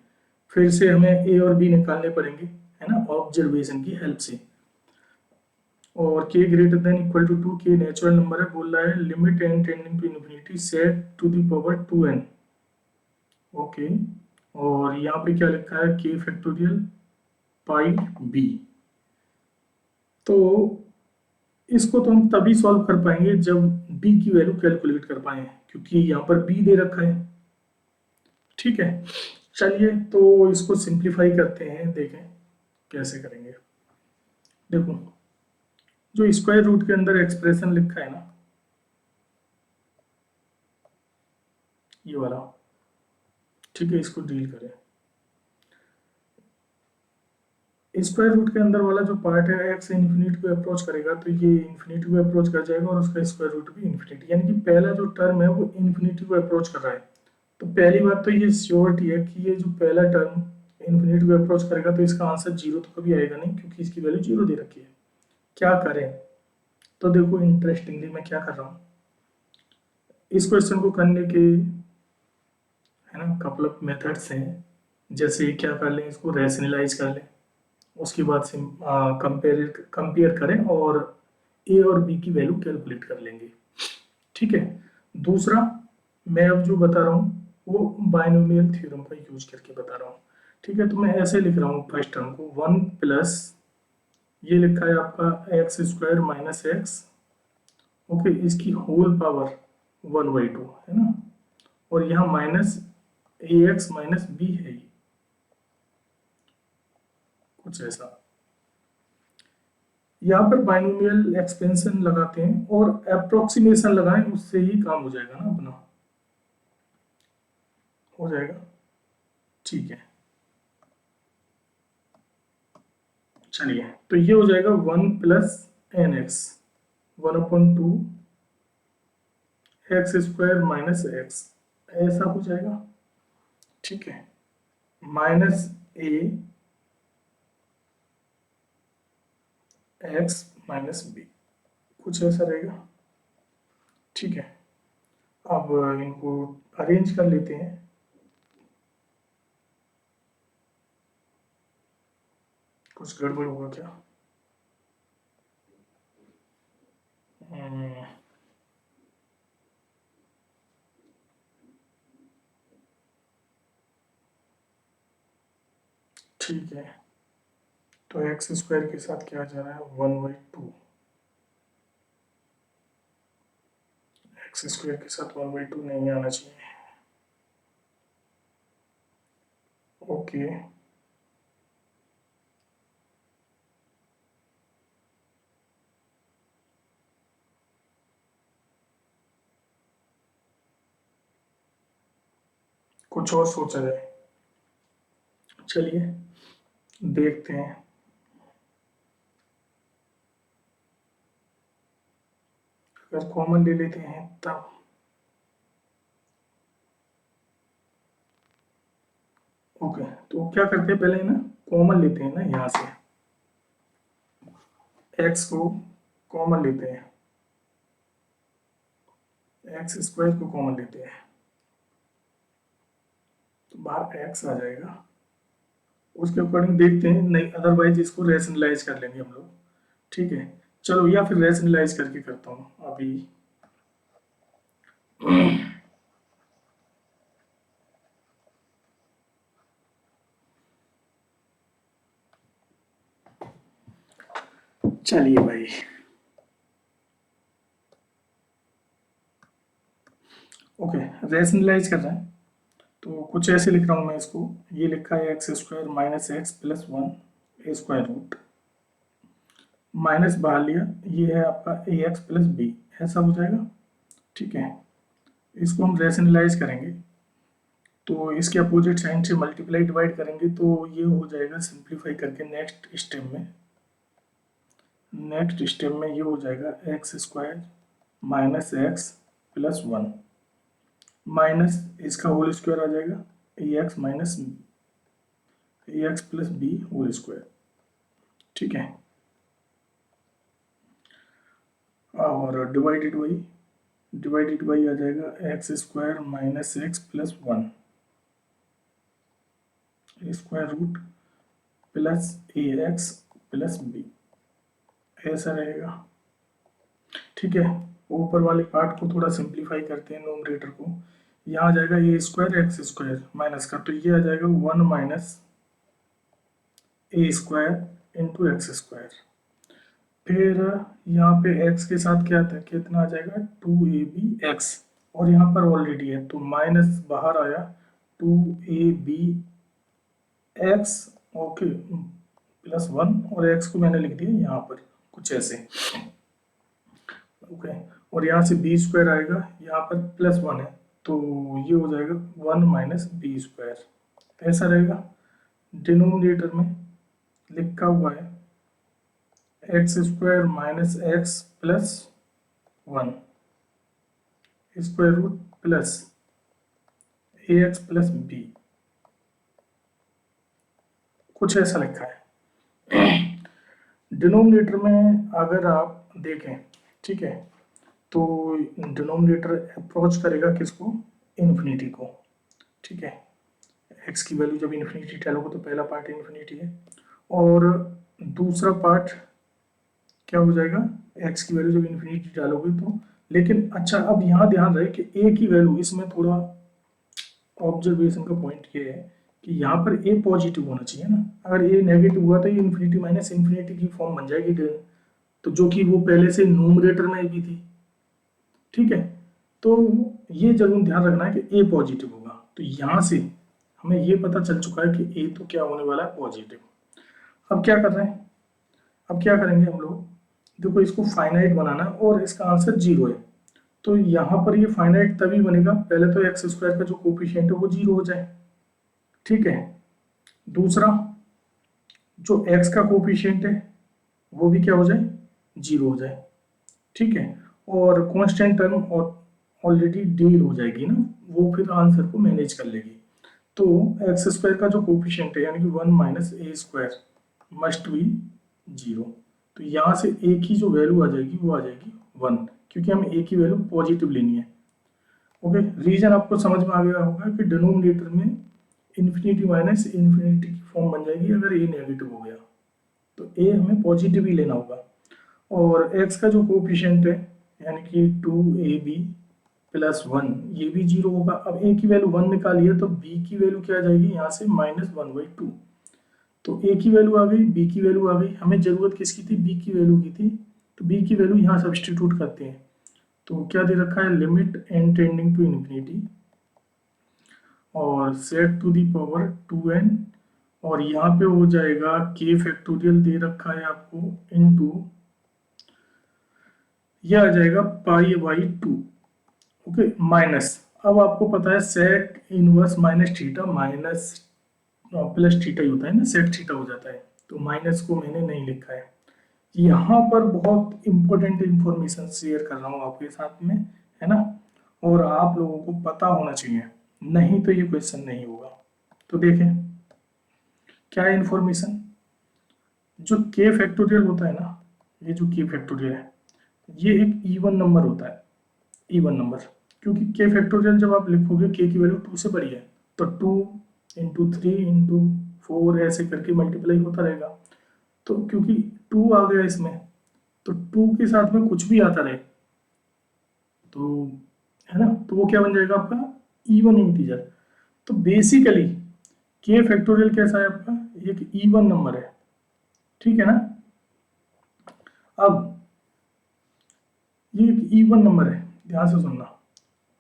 फिर से हमें ए और बी निकालने पड़ेंगे, है ना, ऑब्जर्वेशन की हेल्प से। और k greater than equal to two, के नेचुरल नंबर है, बोल रहा है limit n tending to infinity set to the power 2n, okay. और यहाँ पे क्या लिखा है, k फैक्टोरियल पाई b। तो इसको तो हम तभी सॉल्व कर पाएंगे जब b की वैल्यू कैलकुलेट कर पाए, क्योंकि यहाँ पर b दे रखा है। ठीक है, चलिए तो इसको सिंप्लीफाई करते हैं, देखें कैसे करेंगे। देखो, जो स्क्वायर रूट के अंदर एक्सप्रेशन लिखा है ना, ये वाला, ठीक है, इसको डील करें। स्क्वायर रूट के अंदर वाला जो पार्ट है, एक्स इन्फिनिटी को अप्रोच करेगा तो ये इन्फिनिटी को अप्रोच कर जाएगा और उसका स्क्वायर रूट भी इन्फिनिटी, यानी कि पहला जो टर्म है वो इन्फिनिटी को अप्रोच कर रहा है। तो पहली बात तो ये श्योरिटी है कि ये जो पहला टर्म इन्फिनिटी को अप्रोच करेगा तो इसका आंसर जीरो तो कभी आएगा नहीं, क्योंकि इसकी वैल्यू जीरो दे रखी है। क्या करें? तो देखो, इंटरेस्टिंगली मैं क्या कर रहा हूँ, इस क्वेश्चन को करने के, है ना, कपल ऑफ मेथड्स हैं। जैसे क्या कर लें, इसको रैशनलाइज कर लें, उसके बाद से कंपेयर कंपेयर करें और ए और बी की वैल्यू कैलकुलेट कर लेंगे। ठीक है, दूसरा मैं अब जो बता रहा हूँ वो बाइनोमियल थ्योरम का यूज करके बता रहा हूँ। ठीक है, तो मैं ऐसे लिख रहा हूँ फर्स्ट टर्म को, वन प्लस, ये लिखा है आपका x square minus x, okay, इसकी होल पावर 1/2, है ना, और यहाँ माइनस ए एक्स माइनस बी है, कुछ ऐसा। यहाँ पर बाइनोमियल एक्सपेंशन लगाते हैं और अप्रोक्सीमेशन लगाएं, उससे ही काम हो जाएगा ना अपना, हो जाएगा। ठीक है, चलिए, तो ये हो जाएगा one plus N x, 1/2 x square minus x, ऐसा हो जाएगा। ठीक है, माइनस ए एक्स माइनस बी, कुछ ऐसा रहेगा। ठीक है, अब इनको अरेंज कर लेते हैं। कुछ गड़बड़ होगा क्या? हम्म, ठीक है, तो एक्स स्क्वायर के साथ क्या जा रहा है, 1/2, एक्स स्क्वायर के साथ 1/2 नहीं आना चाहिए। ओके, कुछ और सोचा जाए। चलिए देखते हैं। अगर कॉमन ले लेते हैं तब, ओके, तो क्या करते हैं, पहले ना कॉमन लेते हैं ना, यहाँ से एक्स को कॉमन लेते हैं, एक्स स्क्वायर को कॉमन लेते हैं, तो बाहर एक्स आ जाएगा। उसके अकॉर्डिंग देखते हैं, नहीं अदरवाइज इसको रैशनलाइज कर लेंगे हम लोग। ठीक है, चलो, या फिर रैशनलाइज करके करता हूँ अभी। चलिए भाई, ओके, रैशनलाइज कर रहे हैं तो कुछ ऐसे लिख रहा हूँ मैं इसको। ये लिखा है X square minus X plus 1 ए स्क्वायर रूट, माइनस बाहर लिया, ये है आपका ए एक्स प्लस बी, ऐसा हो जाएगा। ठीक है, इसको हम रैशनलाइज करेंगे तो इसके अपोजिट साइन से मल्टीप्लाई डिवाइड करेंगे तो ये हो जाएगा, सिंप्लीफाई करके नेक्स्ट स्टेप में ये हो जाएगा X square minus X plus 1, minus इसका होल स्क्वायर आ जाएगा, A x minus A X plus B whole square. ठीक है, और डिवाइडेड बाई आ जाएगा X square minus X plus 1 square root plus A X plus B, ऐसा रहेगा। ठीक है, ऊपर वाले पार्ट को थोड़ा सिंप्लीफाई करते हैं, नोमरेटर को, यहाँ आ जाएगा ए स्क्वायर एक्स स्क्वायर माइनस का, तो ये आ जाएगा 1 माइनस ए स्क्वायर इंटू एक्स स्क्वायर। फिर यहाँ पे x के साथ क्या था, कितना आ जाएगा 2abx, और यहाँ पर ऑलरेडी है तो माइनस बाहर आया 2abx, ओके, +1, और x को मैंने लिख दिया यहाँ पर कुछ ऐसे, ओके। और यहाँ से बी स्क्वायर आएगा, यहाँ पर +1 है तो ये हो जाएगा 1 माइनस बी स्क्वायर, ऐसा रहेगा। डिनोमिनेटर में लिखा हुआ है X square minus X plus 1 square root plus A X plus B, कुछ ऐसा लिखा है। डिनोमिनेटर में अगर आप देखें, ठीक है, तो डिनोमिनेटर अप्रोच करेगा किसको, इन्फिनिटी को, ठीक है। एक्स की वैल्यू जब इन्फिनिटी डालोगे तो पहला पार्ट इन्फिनिटी है, और दूसरा पार्ट क्या हो जाएगा, एक्स की वैल्यू जब इन्फिनिटी डालोगे तो, लेकिन अच्छा अब यहाँ ध्यान रहे कि ए की वैल्यू, इसमें थोड़ा ऑब्जर्वेशन का पॉइंट ये है कि यहाँ पर ए पॉजिटिव होना चाहिए ना, अगर ए नेगेटिव हुआ तो ये इन्फिनिटी माइनस इन्फिनिटी की फॉर्म बन जाएगी, तो जो कि वो पहले से न्यूमरेटर में भी थी, ठीक है। तो ये जरूर ध्यान रखना है कि ए पॉजिटिव होगा, तो यहाँ से हमें ये पता चल चुका है कि ए तो क्या होने वाला है, पॉजिटिव। अब क्या कर रहे हैं, अब क्या करेंगे हम लोग, देखो इसको फाइनाइट बनाना है और इसका आंसर 0 है, तो यहाँ पर ये फाइनाइट तभी बनेगा, पहले तो एक्स स्क्वायर का जो कोफिशिएंट है वो 0 हो जाए, ठीक है। दूसरा जो एक्स का कोफिशिएंट है वो भी क्या हो जाए, 0 हो जाए, ठीक है। और कांस्टेंट टर्म और ऑलरेडी डील हो जाएगी ना, वो फिर आंसर को मैनेज कर लेगी। तो एक्स स्क्वायर का जो कोफिशिएंट है यानी कि 1 minus A square must be 0, तो यहाँ से ए की जो वैल्यू आ जाएगी वो आ जाएगी 1, क्योंकि हमें ए की वैल्यू पॉजिटिव लेनी है, ओके। रीजन आपको समझ में आ गया होगा कि डिनोमिनेटर में इन्फिनिटी माइनस इन्फिनिटी की फॉर्म बन जाएगी अगर ए नेगेटिव हो गया, तो ए हमें पॉजिटिव ही लेना होगा। और एक्स का जो कोफिशिएंट है यानी कि 2ab प्लस 1, ये भी 0 होगा। अब ए की वैल्यू 1 निकाली है तो बी की वैल्यू क्या आ जाएगी यहाँ से -1/2, तो ए की वैल्यू आ गई, बी की वैल्यू आ गई, हमें जरूरत किसकी थी, बी की वैल्यू की थी, तो बी की वैल्यू यहाँ सब्सटीट्यूट करते हैं, तो क्या दे रखा है, limit n tending to infinity और set to the power 2n, और यहाँ पे हो जाएगा k फैक्टोरियल दे रखा है आपको इनटू, यह आ जाएगा π/2, ओके, माइनस, अब आपको पता है sec inverse minus theta minus plus theta ही होता है ना, सेक थीटा हो जाता है, तो माइनस को मैंने नहीं लिखा है। यहाँ पर बहुत इंपॉर्टेंट इंफॉर्मेशन शेयर कर रहा हूँ आपके साथ में, है ना, और आप लोगों को पता होना चाहिए, नहीं तो ये क्वेश्चन नहीं होगा। तो देखें क्या इंफॉर्मेशन, जो k फैक्टोरियल होता है ना, ये जो k फैक्टोरियल है ये एक इवन नंबर होता है, इवन नंबर, क्योंकि k फैक्टोरियल जब आप लिखोगे k की वैल्यू 2 से बड़ी है तो 2 इंटू 3 इंटू 4 ऐसे करके मल्टीप्लाई होता रहेगा, तो क्योंकि 2 आ गया इसमें तो 2 के साथ में कुछ भी आता रहे तो, है ना, तो वो क्या बन जाएगा आपका इवन इंटीजर। तो बेसिकली k फैक्टोरियल कैसा है आपका, एक इवन नंबर है, ठीक है ना। अब ये एक इवन नंबर है, ध्यान से सुनना,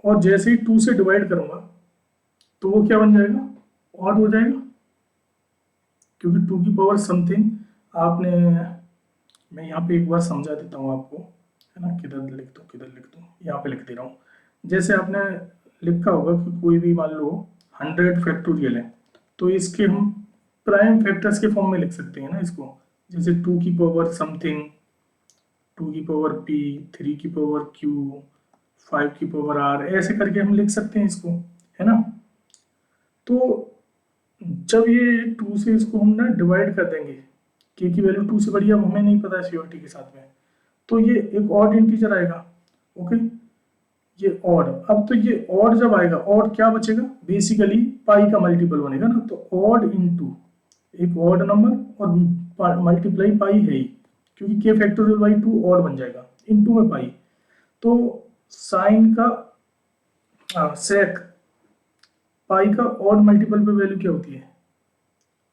और जैसे ही 2 से डिवाइड करूंगा तो वो क्या बन जाएगा, ऑड हो जाएगा, क्योंकि 2 की पावर समथिंग आपने, मैं यहाँ पे एक बार समझा देता हूँ आपको, है ना, किधर लिख दूँ किधर लिख दूँ, यहाँ पे लिख दे रहा हूँ। जैसे आपने लिखा होगा कि कोई भी मान लो 100 फैक्टोरियल है तो इसके हम प्राइम फैक्टर्स के फॉर्म में लिख सकते हैं ना इसको, जैसे 2 की पावर समथिंग, 2 की पावर p, 3 की पावर q, 5 की पावर r, ऐसे करके हम लिख सकते हैं इसको, है ना। तो जब ये 2 से इसको हम ना डिवाइड कर देंगे, k की वैल्यू 2 से बड़ी है, अब हमें नहीं पता है श्योरिटी के साथ में, तो ये एक ऑड इंटीजर आएगा, ओके, ये ऑड। अब तो ये ऑड जब आएगा, ऑड क्या बचेगा, बेसिकली पाई का मल्टीपल बनेगा ना, तो ऑड इनटू एक ऑड नंबर और मल्टीप्लाई पाई है ही, क्योंकि k फैक्टोरियल बाई 2 ऑड बन जाएगा, इनटू में पाई, तो साइन का सेक पाई का ऑड मल्टीपल पे वैल्यू क्या होती है,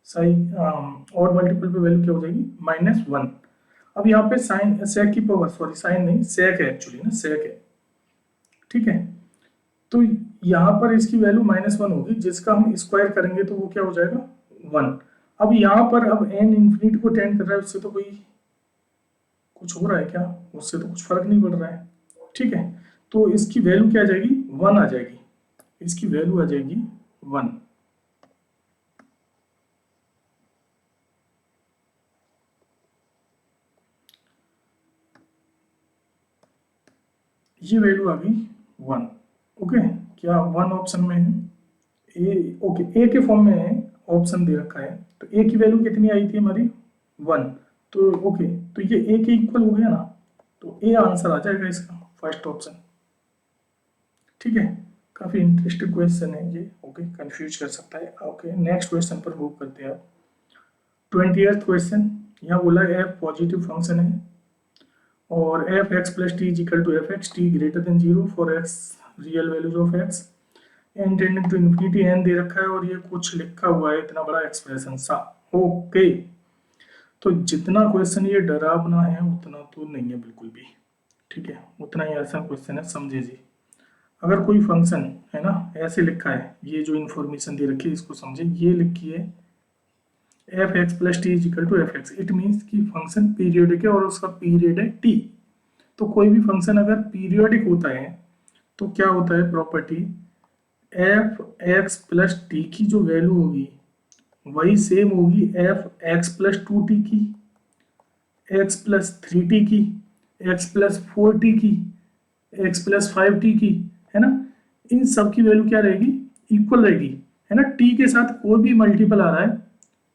साइन ऑड मल्टीपल पे वैल्यू क्या हो जाएगी, -1। अब यहाँ पे साइन सेक की पावर, सॉरी साइन नहीं सेक है एक्चुअली ना, सेक है, ठीक है। तो यहाँ पर इसकी वैल्यू -1 होगी, जिसका हम स्क्वायर करेंगे तो वो क्या हो जाएगा 1। अब यहाँ पर अब n इंफिनिटी को टेंड कर रहा है, उससे तो कोई कुछ हो रहा है क्या, उससे तो कुछ फर्क नहीं पड़ रहा है, ठीक है। तो इसकी वैल्यू क्या आ जाएगी 1 आ जाएगी, इसकी वैल्यू आ जाएगी 1। ये वैल्यू आ गई 1। ओके, क्या 1 ऑप्शन में है, ए ओके, ए के फॉर्म में है, ऑप्शन दे रखा है, तो ए की वैल्यू कितनी आई थी हमारी 1। तो ओके, तो ये ए के इक्वल हो गया ना, तो ए आंसर आ जाएगा इसका, फर्स्ट ऑप्शन, ठीक है। काफी इंटरेस्टिंग क्वेश्चन है ये, ओके, कंफ्यूज कर सकता है। ओके, नेक्स्ट क्वेश्चन पर मूव करते हैं आप। 20th क्वेश्चन, यहाँ बोला एफ पॉजिटिव फंक्शन है और F x plus T is equal to F X T greater than 0 for X real values of X N tending to infinity, N दे रखा है और ये कुछ लिखा हुआ है इतना बड़ा एक्सप्रेशन सा। ओके, तो जितना क्वेश्चन ये डरावना है उतना तो नहीं है बिल्कुल भी, ठीक है, उतना ही आसान क्वेश्चन है, समझे जी। अगर कोई फंक्शन है ना ऐसे लिखा है, ये जो इन्फॉर्मेशन दे रखी है इसको समझे, ये लिखी है f x plus T is equal to F x, it means कि फंक्शन पीरियोडिक है और उसका पीरियड है टी। तो कोई भी फंक्शन अगर पीरियोडिक होता है तो क्या होता है property, F x plus T की जो वैल्यू होगी वही सेम होगी एफ एक्स प्लस 2t की, एक्स प्लस 3t की, एक्स प्लस 4t की, एक्स प्लस 5t की, है ना। इन सब की वैल्यू क्या रहेगी, इक्वल रहेगी, है ना। t के साथ कोई भी मल्टीपल आ रहा है,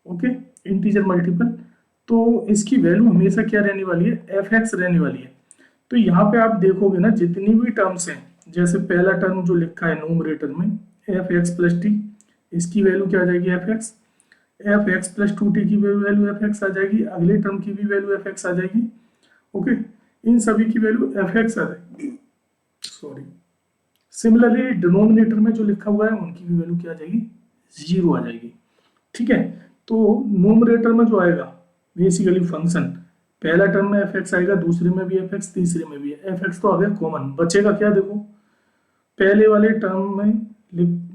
ओके, इंटीजर मल्टीपल, तो इसकी वैल्यू हमेशा क्या रहने वाली है, एफ एक्स रहने वाली है। तो यहाँ पे आप देखोगे ना जितनी भी टर्म्स हैं, जैसे पहला टर्म जो लिखा है नोमरेटर में एफ एक्स प्लस टी, इसकी वैल्यू क्या आ जाएगी F x, F x plus 2t की वैल्यू एफ एक्स आ जाएगी, अगले टर्म की भी वैल्यू एफ एक्स आ जाएगी, ओके, इन सभी की वैल्यू एफ एक्स आ जाएगी, सॉरी। सिमिलरली डिनोमिनेटर में जो लिखा हुआ है उनकी भी वैल्यू क्या आ जाएगी, 0 आ जाएगी, ठीक है। तो नोमरेटर में जो आएगा बेसिकली फंक्शन, पहला टर्म में एफ एक्स आएगा, दूसरे में भी एफ एक्स, तीसरे में भी एफ एक्स, तो आ गया कॉमन, बचेगा क्या, देखो पहले वाले टर्म में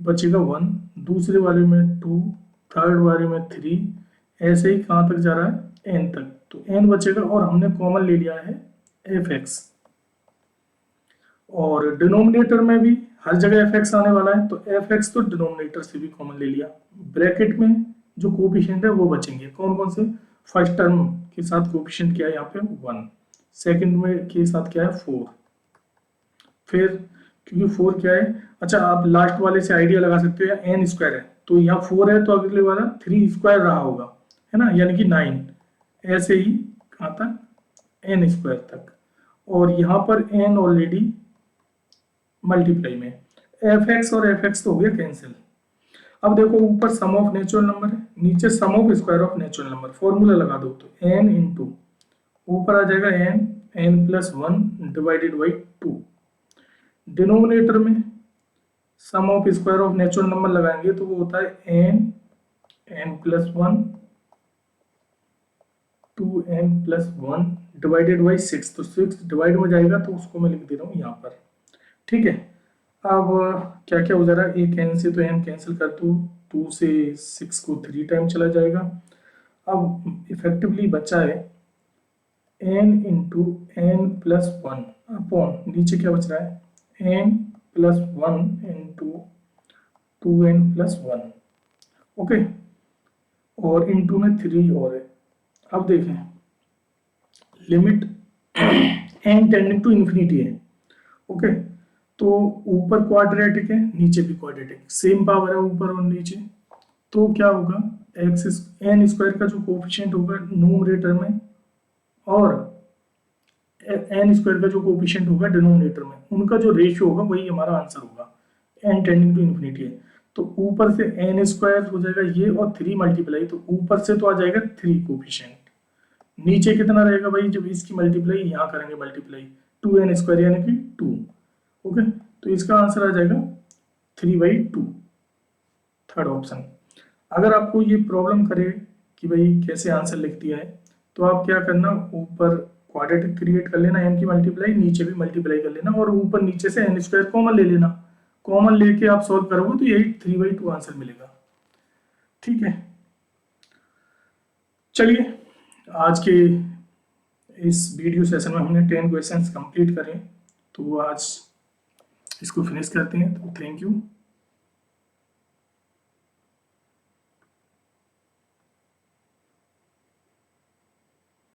बचेगा 1, दूसरे वाले में 2, थर्ड वाले में 3, ऐसे ही कहाँ तक जा रहा है n तक, तो n बचेगा और हमने कॉमन ले लिया है एफ एक्स। और डिनोमिनेटर में भी हर जगह एफ एक्स आने वाला है, तो एफ एक्स तो डिनोमिनेटर से भी कॉमन ले लिया, ब्रैकेट में जो कोफिशिएंट है वो बचेंगे, कौन कौन से, फर्स्ट टर्म के साथ कोफिशिएंट क्या है यहाँ पे 1, सेकंड में के साथ क्या है 4, फिर क्योंकि 4 क्या है, अच्छा आप लास्ट वाले से आइडिया लगा सकते हो, या एन स्क्वायर है तो यहाँ 4 है तो अगले वाला 3 स्क्वायर रहा होगा, है ना, यानी कि 9, ऐसे ही कहाँ तक एन स्क्वायर तक, और यहाँ पर एन ऑलरेडी मल्टीप्लाई में, एफ एक्स और एफ एक्स तो हो गया कैंसिल। अब देखो ऊपर सम ऑफ नेचुरल नंबर है, नीचे sum of square of natural number, formula लगा दो तो एन इंटू ऊपर आ जाएगा N, N plus 1 divided by 2, denominator में sum of square of natural number लगाएंगे तो वो होता है N, N plus 1, 2n plus 1 divided by 6, तो 6 डिवाइड में जाएगा तो उसको मैं लिख दे रहा हूँ यहाँ पर, ठीक है। अब क्या क्या हो जा रहा है, एक n से तो n कैंसिल कर दो, 2 से 6 को 3 टाइम चला जाएगा, अब इफेक्टिवली बचा है n into n plus 1 upon नीचे क्या बच रहा है n plus 1 into 2n plus 1, okay, और इंटू में 3 और है। अब देखें limit n tending to infinity है, ओके, तो ऊपर क्वाड्रेटिक है नीचे भी क्वाड्रेटिक, सेम पावर है ऊपर और नीचे, तो क्या होगा एक्स एन स्क्वायर का जो कोफिशिएंट होगा न्यूमरेटर में और एन स्क्वायर का जो कोफिशिएंट होगा डिनोमिनेटर में, उनका जो रेशियो होगा वही हमारा आंसर होगा, एन टेंडिंग टू इन्फिनिटी है, तो ऊपर से एन स्क्वायर हो जाएगा ये और 3 मल्टीप्लाई, तो ऊपर से तो आ जाएगा 3 कोफिशिएंट, नीचे कितना रहेगा भाई, जब इसकी मल्टीप्लाई यहाँ करेंगे मल्टीप्लाई 2n स्क्वायर यानी कि 2, ओके, तो इसका आंसर आ जाएगा 3/2, थर्ड ऑप्शन। अगर आपको ये प्रॉब्लम करे कि भाई कैसे आंसर लिख दिया है, तो आप क्या करना, ऊपर क्वाड्रेटिक क्रिएट कर लेना n की मल्टीप्लाई, नीचे भी मल्टीप्लाई कर लेना और ऊपर नीचे से n स्क्वायर कॉमन ले लेना। कॉमन लेके आप सॉल्व करोगे तो यही 3/2 आंसर मिलेगा। ठीक है, चलिए आज के इस वीडियो सेशन में हमने 10 क्वेश्चंस कंप्लीट करे, तो आज इसको फिनिश करते हैं। तो थैंक यू।